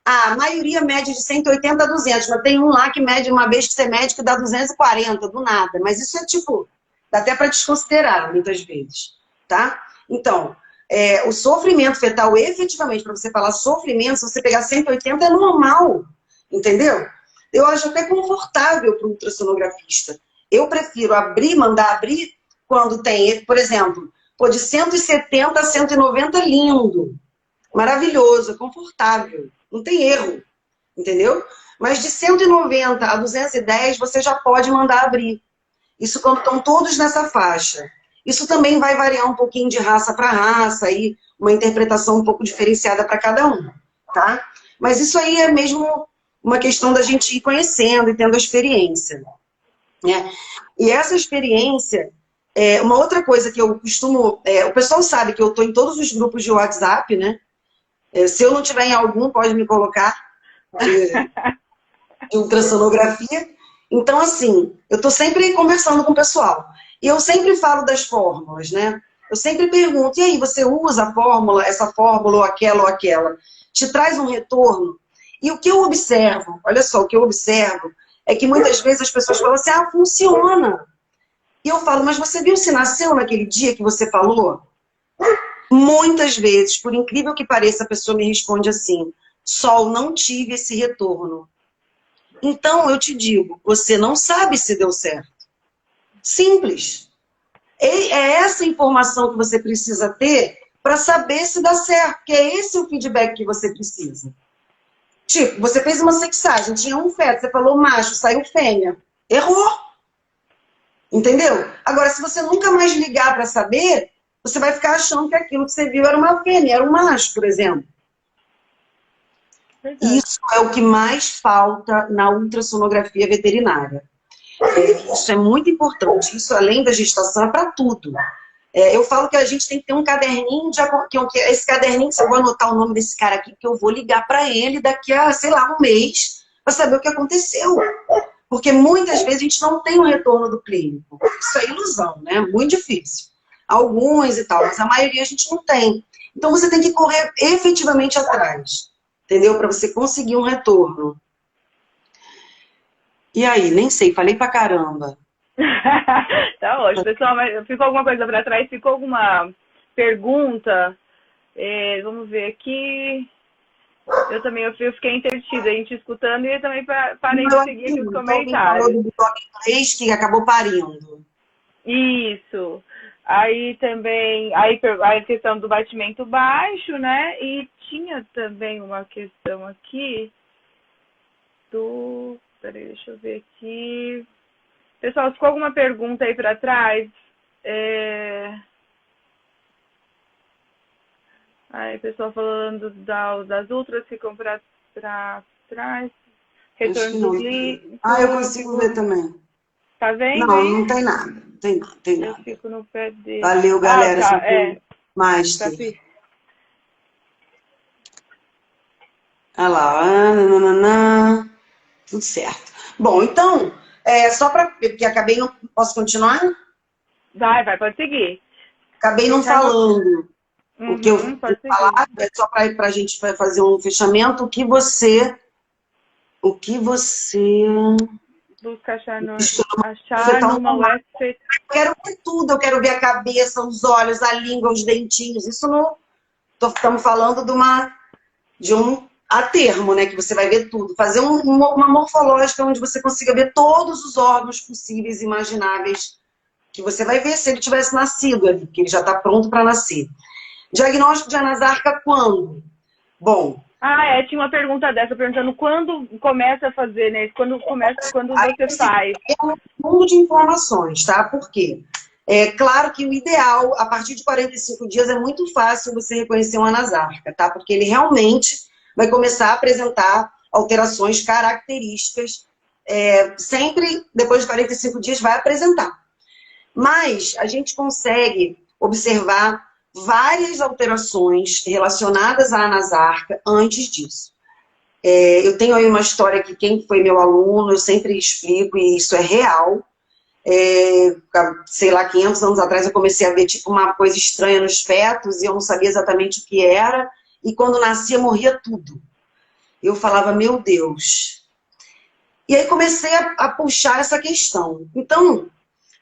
a maioria mede de 180 a 200, mas tem um lá que mede, uma vez que você mede, que dá 240, do nada. Mas isso é tipo, dá até para desconsiderar, muitas vezes, tá? Então, o sofrimento fetal, efetivamente, para você falar sofrimento, se você pegar 180, é normal, entendeu? eu acho até confortável para o ultrassonografista. Eu prefiro mandar abrir quando tem, por exemplo, pô, de 170 a 190, lindo, maravilhoso, confortável, não tem erro, entendeu? Mas de 190 a 210 você já pode mandar abrir. Isso quando estão todos nessa faixa. Isso também vai variar um pouquinho de raça para raça, aí uma interpretação um pouco diferenciada para cada um, tá? Mas isso aí é mesmo uma questão da gente ir conhecendo e tendo a experiência, né? E essa experiência, uma outra coisa que eu costumo... o pessoal sabe que eu estou em todos os grupos de WhatsApp, né? Se eu não tiver em algum, pode me colocar de ultrassonografia. Então, assim, eu estou sempre conversando com o pessoal. E eu sempre falo das fórmulas, né? Eu sempre pergunto, e aí, você usa a fórmula, essa fórmula ou aquela? Te traz um retorno? E o que eu observo, olha só, o que eu observo é que muitas vezes as pessoas falam assim, ah, funciona. E eu falo, mas você viu se nasceu naquele dia que você falou? Muitas vezes, por incrível que pareça, a pessoa me responde assim, Sol, não tive esse retorno. Então, eu te digo, você não sabe se deu certo. Simples. É essa informação que você precisa ter para saber se dá certo, porque é esse o feedback que você precisa. Tipo, você fez uma sexagem, tinha um feto, você falou macho, saiu fêmea. Errou. Entendeu? Agora, se você nunca mais ligar para saber, você vai ficar achando que aquilo que você viu era uma fêmea, era um macho, por exemplo. Verdade. Isso é o que mais falta na ultrassonografia veterinária. Isso é muito importante. Isso, além da gestação, é para tudo. Eu falo que a gente tem que ter um caderninho, esse caderninho, eu vou anotar o nome desse cara aqui, que eu vou ligar para ele daqui a, sei lá, um mês, para saber o que aconteceu. Porque muitas vezes a gente não tem um retorno do clínico. Isso é ilusão, né? Muito difícil. Alguns e tal, mas a maioria a gente não tem. Então você tem que correr efetivamente atrás, entendeu? Para você conseguir um retorno. E aí, nem sei, falei pra caramba. Tá ótimo, pessoal, mas ficou alguma coisa para trás? Ficou alguma pergunta? Vamos ver aqui. Eu fiquei entretida, a gente escutando e eu também parei de seguir aqui os comentários. Falou do blog inglês que acabou parindo. Isso. Aí também, a questão do batimento baixo, né? E tinha também uma questão aqui peraí, deixa eu ver aqui. Pessoal, ficou alguma pergunta aí para trás? Aí, pessoal falando das ultras ficam para trás. Retorno do glícido. Eu consigo ver também. Tá vendo? Não tem nada. Não tem nada, tem nada. Eu fico no pé dele. Valeu, galera. Tá, Master. Olha lá. Nananana. Tudo certo. Bom, então, só para... Porque acabei não... Posso continuar? Vai, pode seguir. Acabei não falando. O que eu vou falar seguir. é só para a gente fazer um fechamento. O que você... Busca achar numa website. Eu quero ver tudo. Eu quero ver a cabeça, os olhos, a língua, os dentinhos. Isso não... Estamos falando de um a termo, né? Que você vai ver tudo. Fazer uma morfológica onde você consiga ver todos os órgãos possíveis e imagináveis que você vai ver se ele tivesse nascido ali, porque ele já está pronto para nascer. Diagnóstico de anasarca quando? Bom... tinha uma pergunta dessa, perguntando quando começa a fazer, né? Quando você faz? É um mundo de informações, tá? Por quê? É claro que o ideal, a partir de 45 dias, é muito fácil você reconhecer uma anasarca, tá? Porque ele realmente vai começar a apresentar alterações características. Sempre, depois de 45 dias, vai apresentar. Mas a gente consegue observar várias alterações relacionadas à anasarca antes disso. Eu tenho aí uma história que quem foi meu aluno, eu sempre explico, e isso é real. Sei lá, 500 anos atrás eu comecei a ver tipo uma coisa estranha nos fetos e eu não sabia exatamente o que era. E quando nascia, morria tudo. Eu falava, meu Deus. E aí comecei a puxar essa questão. Então,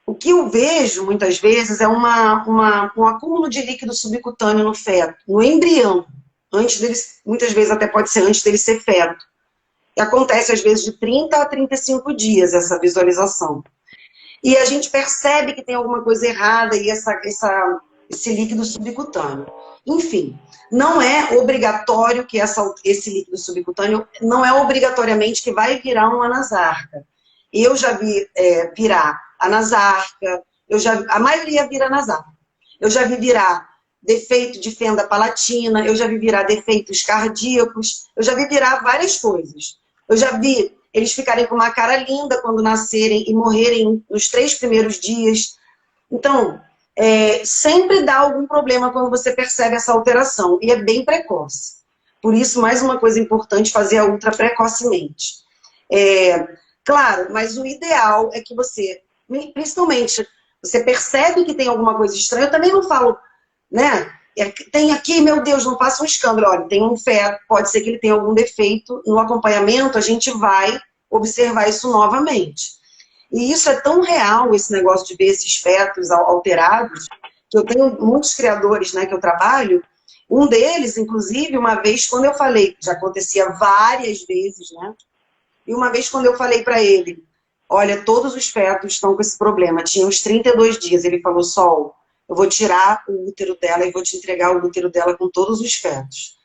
o que eu vejo muitas vezes é um acúmulo de líquido subcutâneo no feto, no embrião, antes dele, muitas vezes até pode ser antes dele ser feto. E acontece às vezes de 30 a 35 dias essa visualização. E a gente percebe que tem alguma coisa errada e esse líquido subcutâneo. Enfim, não é obrigatório que esse líquido subcutâneo, não é obrigatoriamente que vai virar uma anasarca. Eu já vi virar anasarca, a maioria vira anasarca. Eu já vi virar defeito de fenda palatina, eu já vi virar defeitos cardíacos, eu já vi virar várias coisas. Eu já vi eles ficarem com uma cara linda quando nascerem e morrerem nos 3 primeiros dias. Então, sempre dá algum problema quando você percebe essa alteração, e é bem precoce. Por isso, mais uma coisa importante, fazer a ultra precocemente. Claro, mas o ideal é que você, principalmente, você percebe que tem alguma coisa estranha. Eu também não falo, né? Tem aqui, meu Deus, não faça um escândalo. Olha, tem um feto, pode ser que ele tenha algum defeito. No acompanhamento, a gente vai observar isso novamente. E isso é tão real, esse negócio de ver esses fetos alterados, que eu tenho muitos criadores, né, que eu trabalho. Um deles, inclusive, uma vez, quando eu falei, já acontecia várias vezes, né? E uma vez, quando eu falei para ele, olha, todos os fetos estão com esse problema, tinha uns 32 dias, ele falou, Sol, eu vou tirar o útero dela e vou te entregar o útero dela com todos os fetos.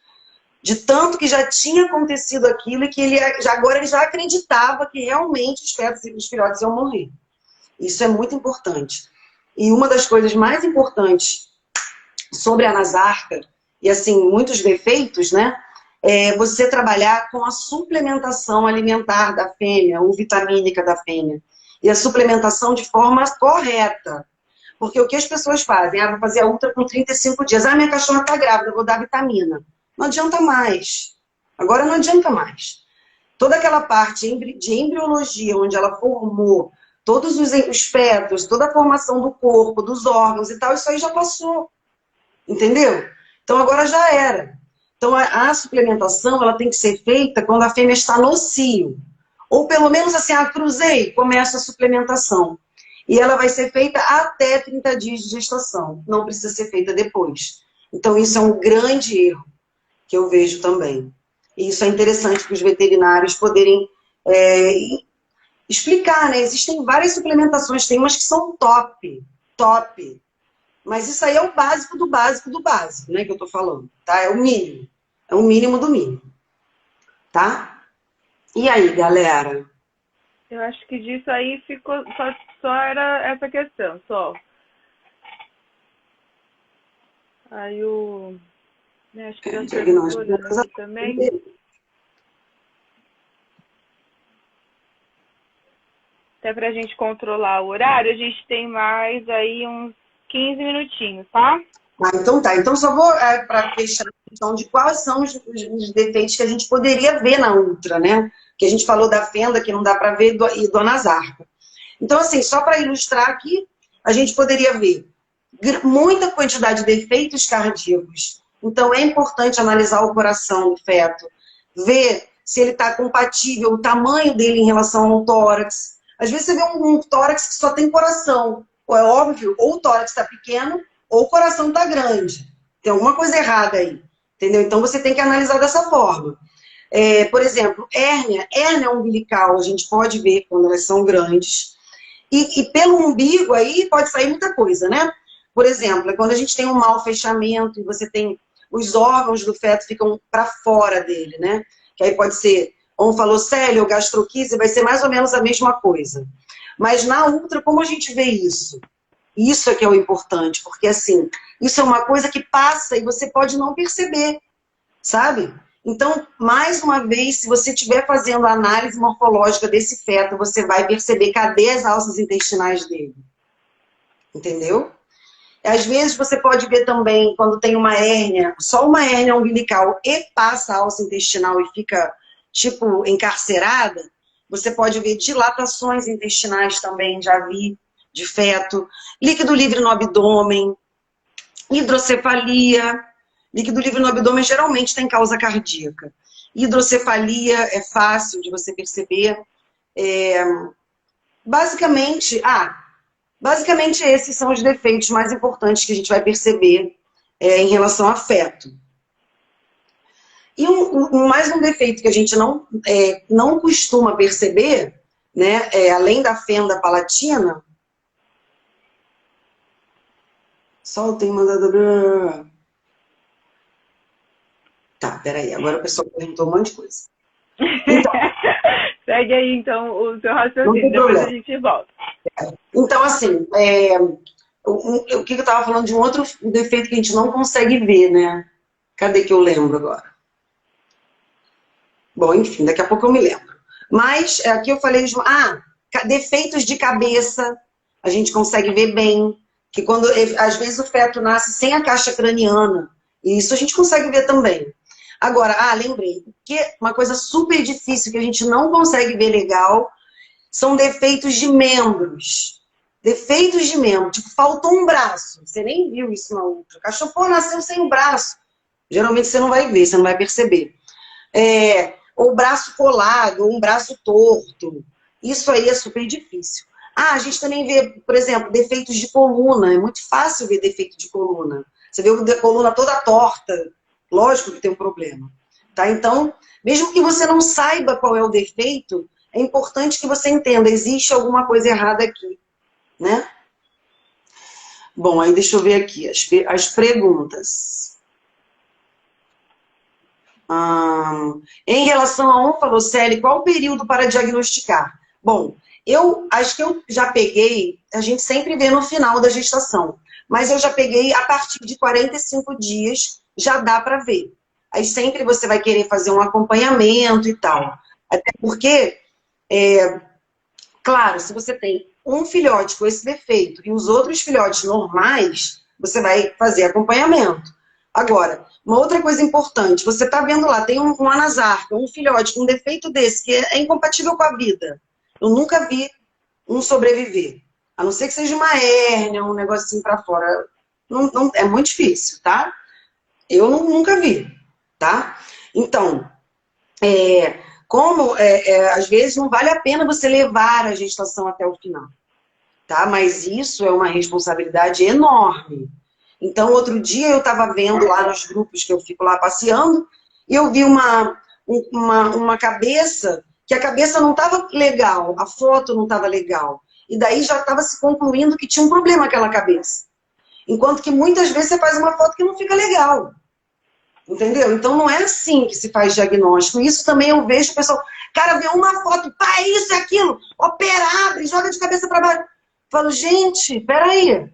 De tanto que já tinha acontecido aquilo e que agora ele já acreditava que realmente os fetos e os filhotes iam morrer. Isso é muito importante. E uma das coisas mais importantes sobre a anasarca, e assim, muitos defeitos, né? É você trabalhar com a suplementação alimentar da fêmea, ou vitamínica da fêmea. E a suplementação de forma correta. Porque o que as pessoas fazem? Vou fazer a ultra com 35 dias. Minha cachorra está grávida, vou dar vitamina. Não adianta mais. Agora não adianta mais. Toda aquela parte de embriologia, onde ela formou todos os fetos, toda a formação do corpo, dos órgãos e tal, isso aí já passou. Entendeu? Então agora já era. Então a suplementação, ela tem que ser feita quando a fêmea está no cio. Ou pelo menos assim, cruzei, começa a suplementação. E ela vai ser feita até 30 dias de gestação. Não precisa ser feita depois. Então isso é um grande erro que eu vejo também. E isso é interessante para os veterinários poderem explicar, né? Existem várias suplementações, tem umas que são top. Mas isso aí é o básico do básico do básico, né, que eu tô falando, tá? É o mínimo. É o mínimo do mínimo. Tá? E aí, galera? Eu acho que disso aí ficou, só era essa questão, só. Aí acho que já estou aqui também. Até pra gente controlar o horário, a gente tem mais aí uns 15 minutinhos, tá? Então tá. Então só vou para fechar a questão de quais são os defeitos que a gente poderia ver na ultra, né? Que a gente falou da fenda, que não dá para ver, e do anasarca. Então, assim, só para ilustrar aqui, a gente poderia ver muita quantidade de defeitos cardíacos. Então, é importante analisar o coração do feto, ver se ele está compatível, o tamanho dele em relação ao tórax. Às vezes você vê um tórax que só tem coração. Ou é óbvio, ou o tórax está pequeno, ou o coração está grande. Tem alguma coisa errada aí. Entendeu? Então, você tem que analisar dessa forma. Por exemplo, hérnia umbilical, a gente pode ver quando elas são grandes. E pelo umbigo aí pode sair muita coisa, né? Por exemplo, quando a gente tem um mau fechamento e você tem os órgãos do feto ficam para fora dele, né? Que aí pode ser onfalocele ou gastroquise, vai ser mais ou menos a mesma coisa. Mas na ultra, como a gente vê isso? Isso é que é o importante, porque assim, isso é uma coisa que passa e você pode não perceber, sabe? Então, mais uma vez, se você estiver fazendo a análise morfológica desse feto, você vai perceber cadê as alças intestinais dele. Entendeu? Às vezes você pode ver também, quando tem uma hérnia, só uma hérnia umbilical e passa a alça intestinal e fica, tipo, encarcerada, você pode ver dilatações intestinais também, já vi, de feto, líquido livre no abdômen, hidrocefalia. Líquido livre no abdômen geralmente tem causa cardíaca. Hidrocefalia é fácil de você perceber. Basicamente esses são os defeitos mais importantes que a gente vai perceber em relação a feto. E mais um defeito que a gente não costuma perceber, né, além da fenda palatina, Sol tem mandado... Tá, peraí, agora o pessoal perguntou um monte de coisa. Então, segue aí, então, o seu raciocínio, depois a gente volta. Então, assim, o que eu estava falando de um outro defeito que a gente não consegue ver, né? Cadê que eu lembro agora? Bom, enfim, daqui a pouco eu me lembro. Mas aqui eu falei defeitos de cabeça, a gente consegue ver bem, que quando, às vezes, o feto nasce sem a caixa craniana, e isso a gente consegue ver também. Agora, lembrei, que uma coisa super difícil que a gente não consegue ver legal são defeitos de membros. Defeitos de membro, tipo, faltou um braço, você nem viu isso na outra. O cachorro nasceu sem o braço. Geralmente você não vai ver, você não vai perceber. Ou braço colado, ou um braço torto. Isso aí é super difícil. A gente também vê, por exemplo, defeitos de coluna. É muito fácil ver defeito de coluna. Você vê a coluna toda torta. Lógico que tem um problema. Tá? Então, mesmo que você não saiba qual é o defeito, é importante que você entenda, existe alguma coisa errada aqui. Né? Bom, aí deixa eu ver aqui as perguntas. Em relação a onfalocele, qual o período para diagnosticar? Bom, acho que eu já peguei, a gente sempre vê no final da gestação, mas eu já peguei a partir de 45 dias, já dá para ver. Aí sempre você vai querer fazer um acompanhamento e tal. Até porque, claro, se você tem um filhote com esse defeito e os outros filhotes normais, você vai fazer acompanhamento. Agora, uma outra coisa importante, você está vendo lá, tem um anasarca, um filhote com um defeito desse, que é incompatível com a vida. Eu nunca vi um sobreviver. A não ser que seja uma hérnia, um negocinho para fora. É muito difícil, tá? Eu nunca vi, tá? Então, às vezes não vale a pena você levar a gestação até o final, tá? Mas isso é uma responsabilidade enorme. Então, outro dia eu estava vendo lá nos grupos que eu fico lá passeando, e eu vi uma cabeça, que a cabeça não estava legal, a foto não estava legal. E daí já estava se concluindo que tinha um problema aquela cabeça. Enquanto que muitas vezes você faz uma foto que não fica legal. Entendeu? Então não é assim que se faz diagnóstico. Isso também eu vejo o pessoal, cara, vê uma foto, pá, isso, aquilo, opera, abre, joga de cabeça para baixo. Eu falo, gente, peraí.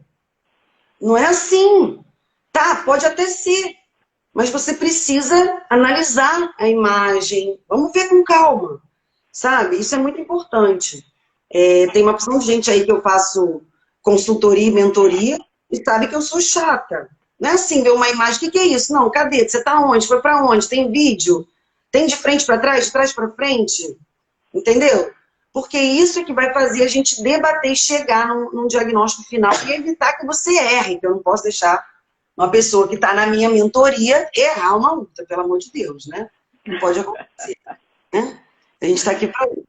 Não é assim. Tá, pode até ser. Mas você precisa analisar a imagem. Vamos ver com calma. Sabe? Isso é muito importante. Tem uma opção de gente aí que eu faço consultoria e mentoria e sabe que eu sou chata. Não é assim, ver uma imagem, o que é isso? Não, cadê? Você tá onde? Foi pra onde? Tem vídeo? Tem de frente para trás? De trás para frente? Entendeu? Porque isso é que vai fazer a gente debater e chegar num diagnóstico final e evitar que você erre, que eu não posso deixar uma pessoa que está na minha mentoria errar uma luta, pelo amor de Deus, né? Não pode acontecer, né? A gente está aqui para isso.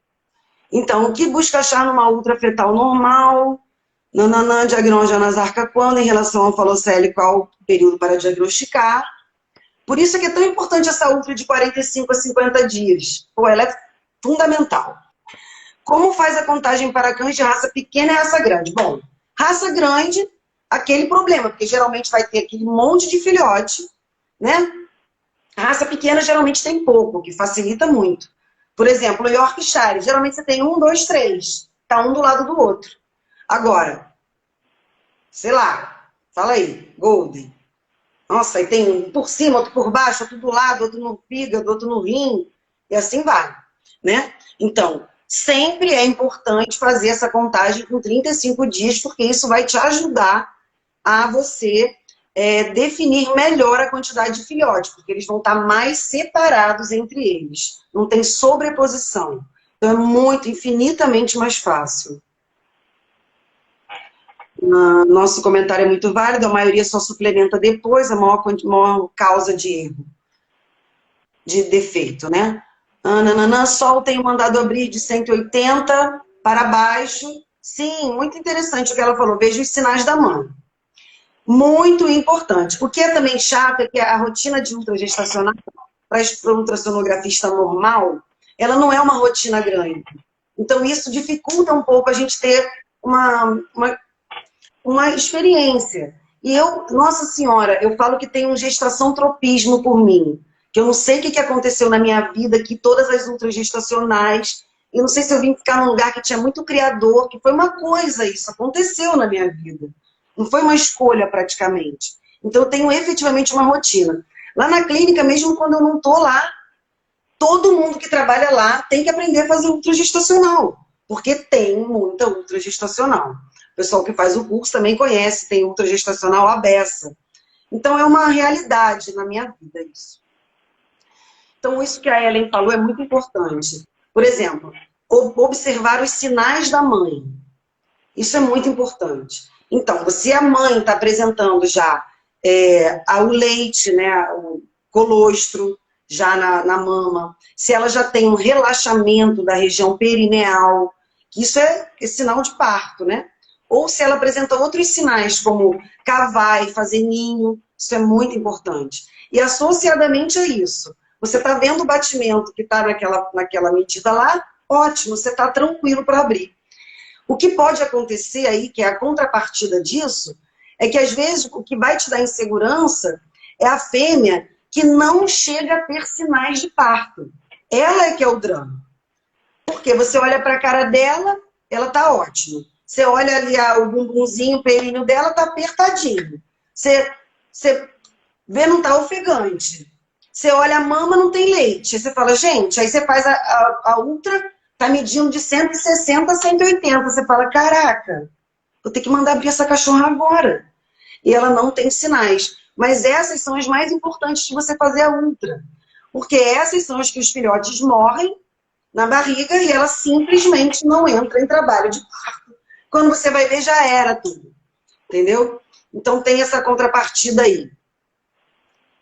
Então, o que busca achar numa ultrafetal normal? Nananã, diagnóstico de anasarca quando? Em relação ao falocele, qual o período para diagnosticar? Por isso é que é tão importante essa ultra de 45 a 50 dias. Pô, ela é fundamental. Como faz a contagem para cães de raça pequena e raça grande? Bom, raça grande, aquele problema, porque geralmente vai ter aquele monte de filhote, né? A raça pequena geralmente tem pouco, que facilita muito. Por exemplo, o Yorkshire, geralmente você tem 1, 2, 3. Tá um do lado do outro. Agora, sei lá, fala aí, Golden. Nossa, aí tem um por cima, outro por baixo, outro do lado, outro no fígado, outro no rim, e assim vai, né? Então, sempre é importante fazer essa contagem com 35 dias, porque isso vai te ajudar a você definir melhor a quantidade de filhotes, porque eles vão estar mais separados entre eles. Não tem sobreposição. Então, é muito, infinitamente mais fácil. Nosso comentário é muito válido, a maioria só suplementa depois, a maior causa de erro, de defeito, né? Sol tem mandado abrir de 180 para baixo. Sim, muito interessante o que ela falou, veja os sinais da mãe. Muito importante. O que é também chato é que a rotina de ultragestacional para um ultrassonografista normal, ela não é uma rotina grande. Então, isso dificulta um pouco a gente ter uma experiência. E eu, nossa senhora, eu falo que tem um gestação tropismo por mim, que eu não sei o que aconteceu na minha vida, que todas as ultragestacionais, eu não sei se eu vim ficar num lugar que tinha muito criador, que foi uma coisa isso, aconteceu na minha vida. Não foi uma escolha praticamente. Então eu tenho efetivamente uma rotina. Lá na clínica, mesmo quando eu não estou lá, todo mundo que trabalha lá tem que aprender a fazer ultragestacional, porque tem muita ultragestacional. O pessoal que faz o curso também conhece, tem ultragestacional à beça. Então é uma realidade na minha vida isso. Então isso que a Ellen falou é muito importante. Por exemplo, observar os sinais da mãe. Isso é muito importante. Então, se a mãe está apresentando já o leite, né, o colostro, já na mama, se ela já tem um relaxamento da região perineal, que isso é sinal de parto, né? Ou se ela apresenta outros sinais, como cavar e fazer ninho, isso é muito importante. E associadamente a isso, você está vendo o batimento que está naquela medida lá, ótimo, você está tranquilo para abrir. O que pode acontecer aí, que é a contrapartida disso, é que às vezes o que vai te dar insegurança é a fêmea que não chega a ter sinais de parto. Ela é que é o drama. Porque você olha para a cara dela, ela tá ótima. Você olha ali o bumbumzinho, o perinho dela, tá apertadinho. Você vê, não tá ofegante. Você olha a mama, não tem leite. Aí você fala, gente, aí você faz a ultra, tá medindo de 160 a 180. Você fala, caraca, vou ter que mandar abrir essa cachorra agora. E ela não tem sinais. Mas essas são as mais importantes de você fazer a ultra. Porque essas são as que os filhotes morrem na barriga e ela simplesmente não entra em trabalho de parto. Quando você vai ver, já era tudo. Entendeu? Então tem essa contrapartida aí.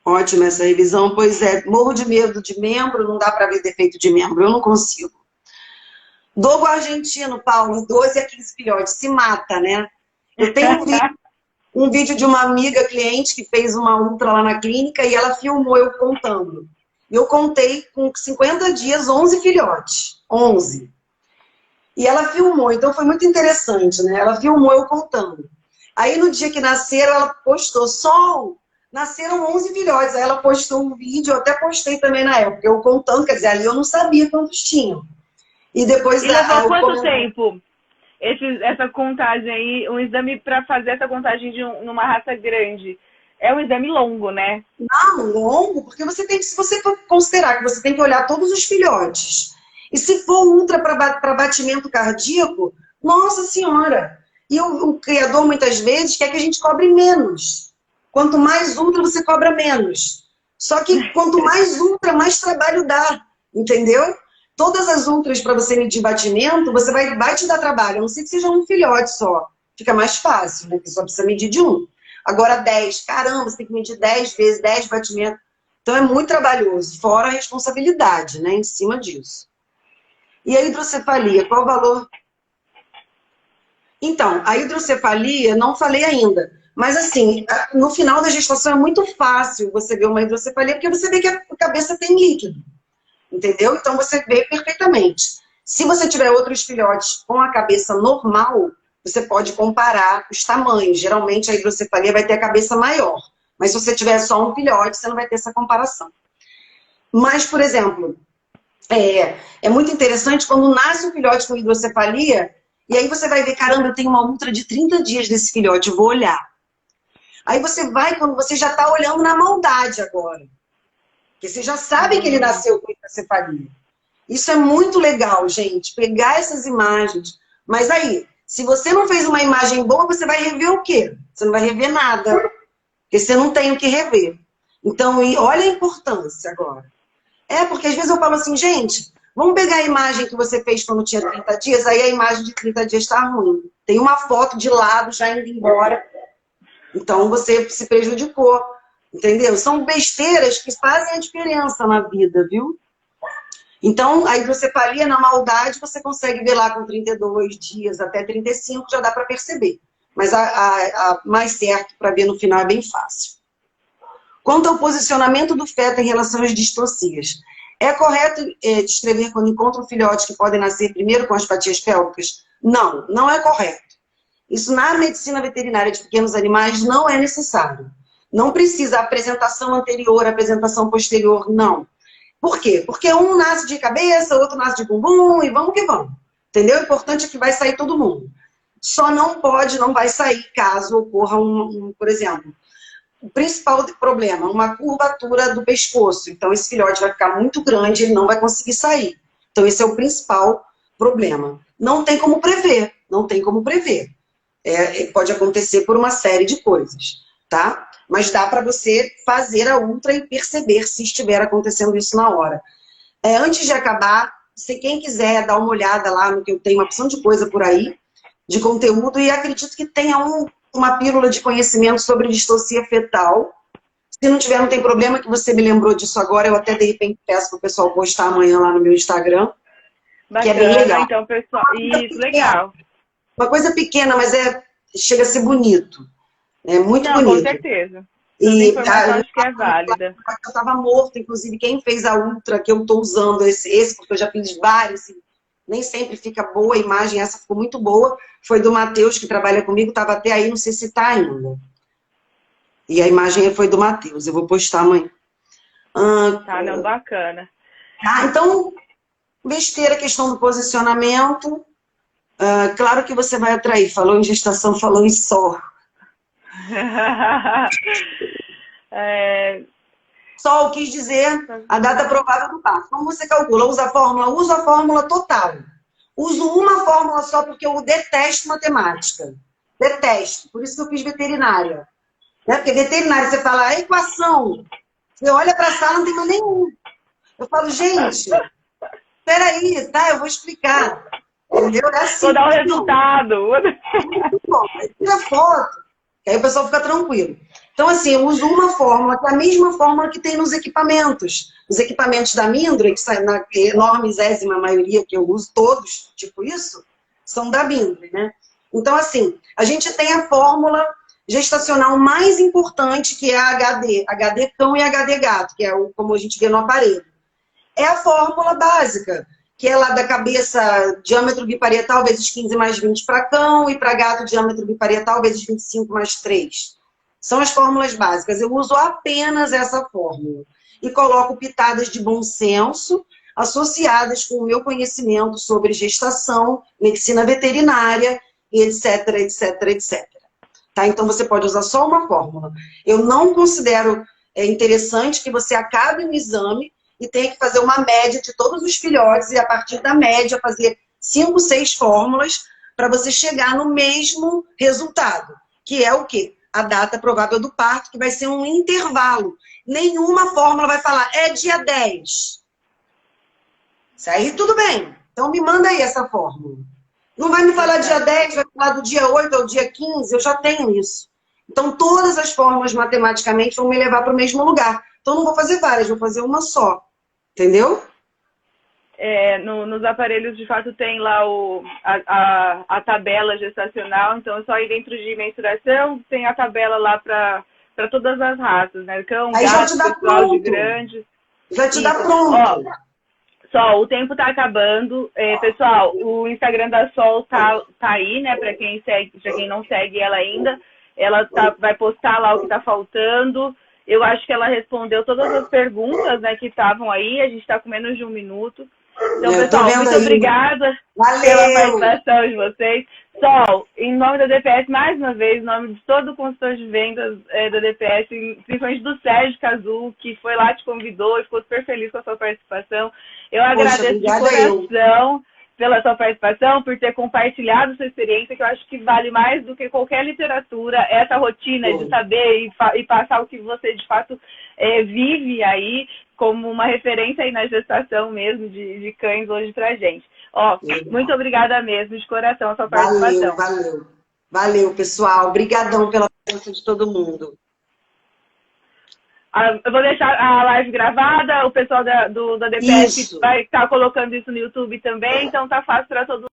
Ótima essa revisão. Pois é, morro de medo de membro, não dá para ver defeito de membro, eu não consigo. Dogo argentino, Paulo, 12 a 15 filhotes, se mata, né? Eu tenho um vídeo de uma amiga cliente que fez uma ultra lá na clínica e ela filmou eu contando. Eu contei com 50 dias 11 filhotes. 11. E ela filmou, então foi muito interessante, né? Ela filmou eu contando. Aí no dia que nasceram, ela postou, Sol, nasceram 11 filhotes. Aí ela postou um vídeo, eu até postei também na época, eu contando, quer dizer, ali eu não sabia quantos tinham. E depois... E levou quanto tempo? Essa contagem aí, um exame para fazer essa contagem numa raça grande, é um exame longo, né? Não, longo, porque se você for considerar que você tem que olhar todos os filhotes, e se for ultra para batimento cardíaco, nossa senhora! E o criador muitas vezes quer que a gente cobre menos. Quanto mais ultra, você cobra menos. Só que quanto mais ultra, mais trabalho dá, entendeu? Todas as ultras para você medir batimento, você vai te dar trabalho. A não ser que seja um filhote só. Fica mais fácil, né? Porque só precisa medir de um. Agora 10, caramba, você tem que medir 10 vezes, 10 batimentos. Então é muito trabalhoso, fora a responsabilidade, né, em cima disso. E a hidrocefalia, qual o valor? Então, a hidrocefalia, não falei ainda. Mas assim, no final da gestação é muito fácil você ver uma hidrocefalia, porque você vê que a cabeça tem líquido. Entendeu? Então você vê perfeitamente. Se você tiver outros filhotes com a cabeça normal, você pode comparar os tamanhos. Geralmente a hidrocefalia vai ter a cabeça maior. Mas se você tiver só um filhote, você não vai ter essa comparação. Mas, por exemplo, é muito interessante quando nasce um filhote com hidrocefalia, e aí você vai ver, caramba, eu tenho uma ultra de 30 dias desse filhote, eu vou olhar. Aí você vai, quando você já está olhando na maldade agora. Porque você já sabe que ele nasceu com hidrocefalia. Isso é muito legal, gente, pegar essas imagens. Mas aí, se você não fez uma imagem boa, você vai rever o quê? Você não vai rever nada. Porque você não tem o que rever. Então, olha a importância agora. Porque às vezes eu falo assim, gente, vamos pegar a imagem que você fez quando tinha 30 dias, aí a imagem de 30 dias está ruim. Tem uma foto de lado já indo embora. Então, você se prejudicou. Entendeu? São besteiras que fazem a diferença na vida, viu? Então, a hidrocefalia, na maldade, você consegue ver lá com 32 dias até 35, já dá para perceber. Mas a mais certo para ver no final é bem fácil. Quanto ao posicionamento do feto em relação às distocias, é correto descrever quando encontram filhotes que podem nascer primeiro com as fatias pélvicas? Não, não é correto. Isso na medicina veterinária de pequenos animais não é necessário. Não precisa apresentação anterior, apresentação posterior, não. Por quê? Porque um nasce de cabeça, outro nasce de bumbum e vamos que vamos. Entendeu? O importante é que vai sair todo mundo. Só não vai sair caso ocorra por exemplo, o principal problema, uma curvatura do pescoço. Então, esse filhote vai ficar muito grande, ele não vai conseguir sair. Então, esse é o principal problema. Não tem como prever, não tem como prever. Pode acontecer por uma série de coisas, tá? Mas dá para você fazer a ultra e perceber se estiver acontecendo isso na hora. Antes de acabar, se quem quiser dar uma olhada lá no que eu tenho, uma opção de coisa por aí, de conteúdo, e acredito que tenha uma pílula de conhecimento sobre distocia fetal. Se não tiver, não tem problema, que você me lembrou disso agora, eu até de repente peço para o pessoal postar amanhã lá no meu Instagram. Bacana, que é bem legal. Então, pessoal, isso, legal. Uma coisa pequena, mas chega a ser bonito. É muito bonito. Com certeza. Toda informação acho que é válida. Eu estava morto, inclusive, quem fez a ultra, que eu estou usando esse, porque eu já fiz vários, nem sempre fica boa a imagem, essa ficou muito boa, foi do Matheus, que trabalha comigo, estava até aí, não sei se está ainda. E a imagem foi do Matheus, eu vou postar amanhã. Tá, não, bacana. Então, besteira, questão do posicionamento. Claro que você vai atrair, falou em gestação, falou em sol. Sol quis dizer a data provável do parto. Como você calcula? Usa a fórmula? Uso a fórmula total. Uso uma fórmula só porque eu detesto matemática. Detesto. Por isso que eu fiz veterinária. Porque veterinária, você fala a equação. Você olha para a sala, não tem mais nenhum. Eu falo, gente, peraí, tá? Eu vou explicar. Entendeu? É assim. Vou dar o resultado. Tira foto. Aí o pessoal fica tranquilo. Então, assim, eu uso uma fórmula, que é a mesma fórmula que tem nos equipamentos. Os equipamentos da Mindra, que saem na enormezésima maioria, que eu uso todos, tipo isso, são da Mindra, né? Então, assim, a gente tem a fórmula gestacional mais importante, que é a HD cão e HD gato, que é como a gente vê no aparelho. É a fórmula básica, que é lá da cabeça, diâmetro biparietal vezes 15 mais 20 para cão, e para gato, diâmetro biparietal vezes 25 mais 3. São as fórmulas básicas. Eu uso apenas essa fórmula. E coloco pitadas de bom senso, associadas com o meu conhecimento sobre gestação, medicina veterinária, etc, etc, etc. Tá? Então, você pode usar só uma fórmula. Eu não considero interessante que você acabe o exame e tenha que fazer uma média de todos os filhotes e, a partir da média, fazer 5, 6 fórmulas para você chegar no mesmo resultado, que é o quê? A data provável do parto, que vai ser um intervalo. Nenhuma fórmula vai falar, é dia 10. Isso aí tudo bem. Então me manda aí essa fórmula. Não vai me falar dia 10, vai falar do dia 8 ao dia 15, eu já tenho isso. Então todas as fórmulas matematicamente vão me levar para o mesmo lugar. Então não vou fazer várias, vou fazer uma só. Entendeu? Nos aparelhos, de fato, tem lá a tabela gestacional, então é só ir dentro de mensuração, tem a tabela lá para todas as raças, né? Cão, aí gato, já te dá pessoal pronto. de grande. Já te dá pronto. Sol, o tempo tá acabando. Pessoal, o Instagram da Sol tá aí, né? Para quem segue, para quem não segue ela ainda, ela vai postar lá o que tá faltando. Eu acho que ela respondeu todas as perguntas, né, que estavam aí. A gente está com menos de 1 minuto. Então, pessoal, muito obrigada pela participação de vocês. Sol, em nome da DPS, mais uma vez, em nome de todo o consultor de vendas da DPS, principalmente do Sérgio Cazu, que foi lá, te convidou e ficou super feliz com a sua participação. Eu agradeço de coração pela sua participação, por ter compartilhado sua experiência, que eu acho que vale mais do que qualquer literatura, essa rotina de saber e passar o que você, de fato, vive aí, como uma referência aí na gestação mesmo de cães hoje pra gente. Muito obrigada mesmo, de coração, a sua participação. Valeu, pessoal. Obrigadão pela presença de todo mundo. Eu vou deixar a live gravada, o pessoal da DPS vai estar colocando isso no YouTube também, então tá fácil para todo mundo.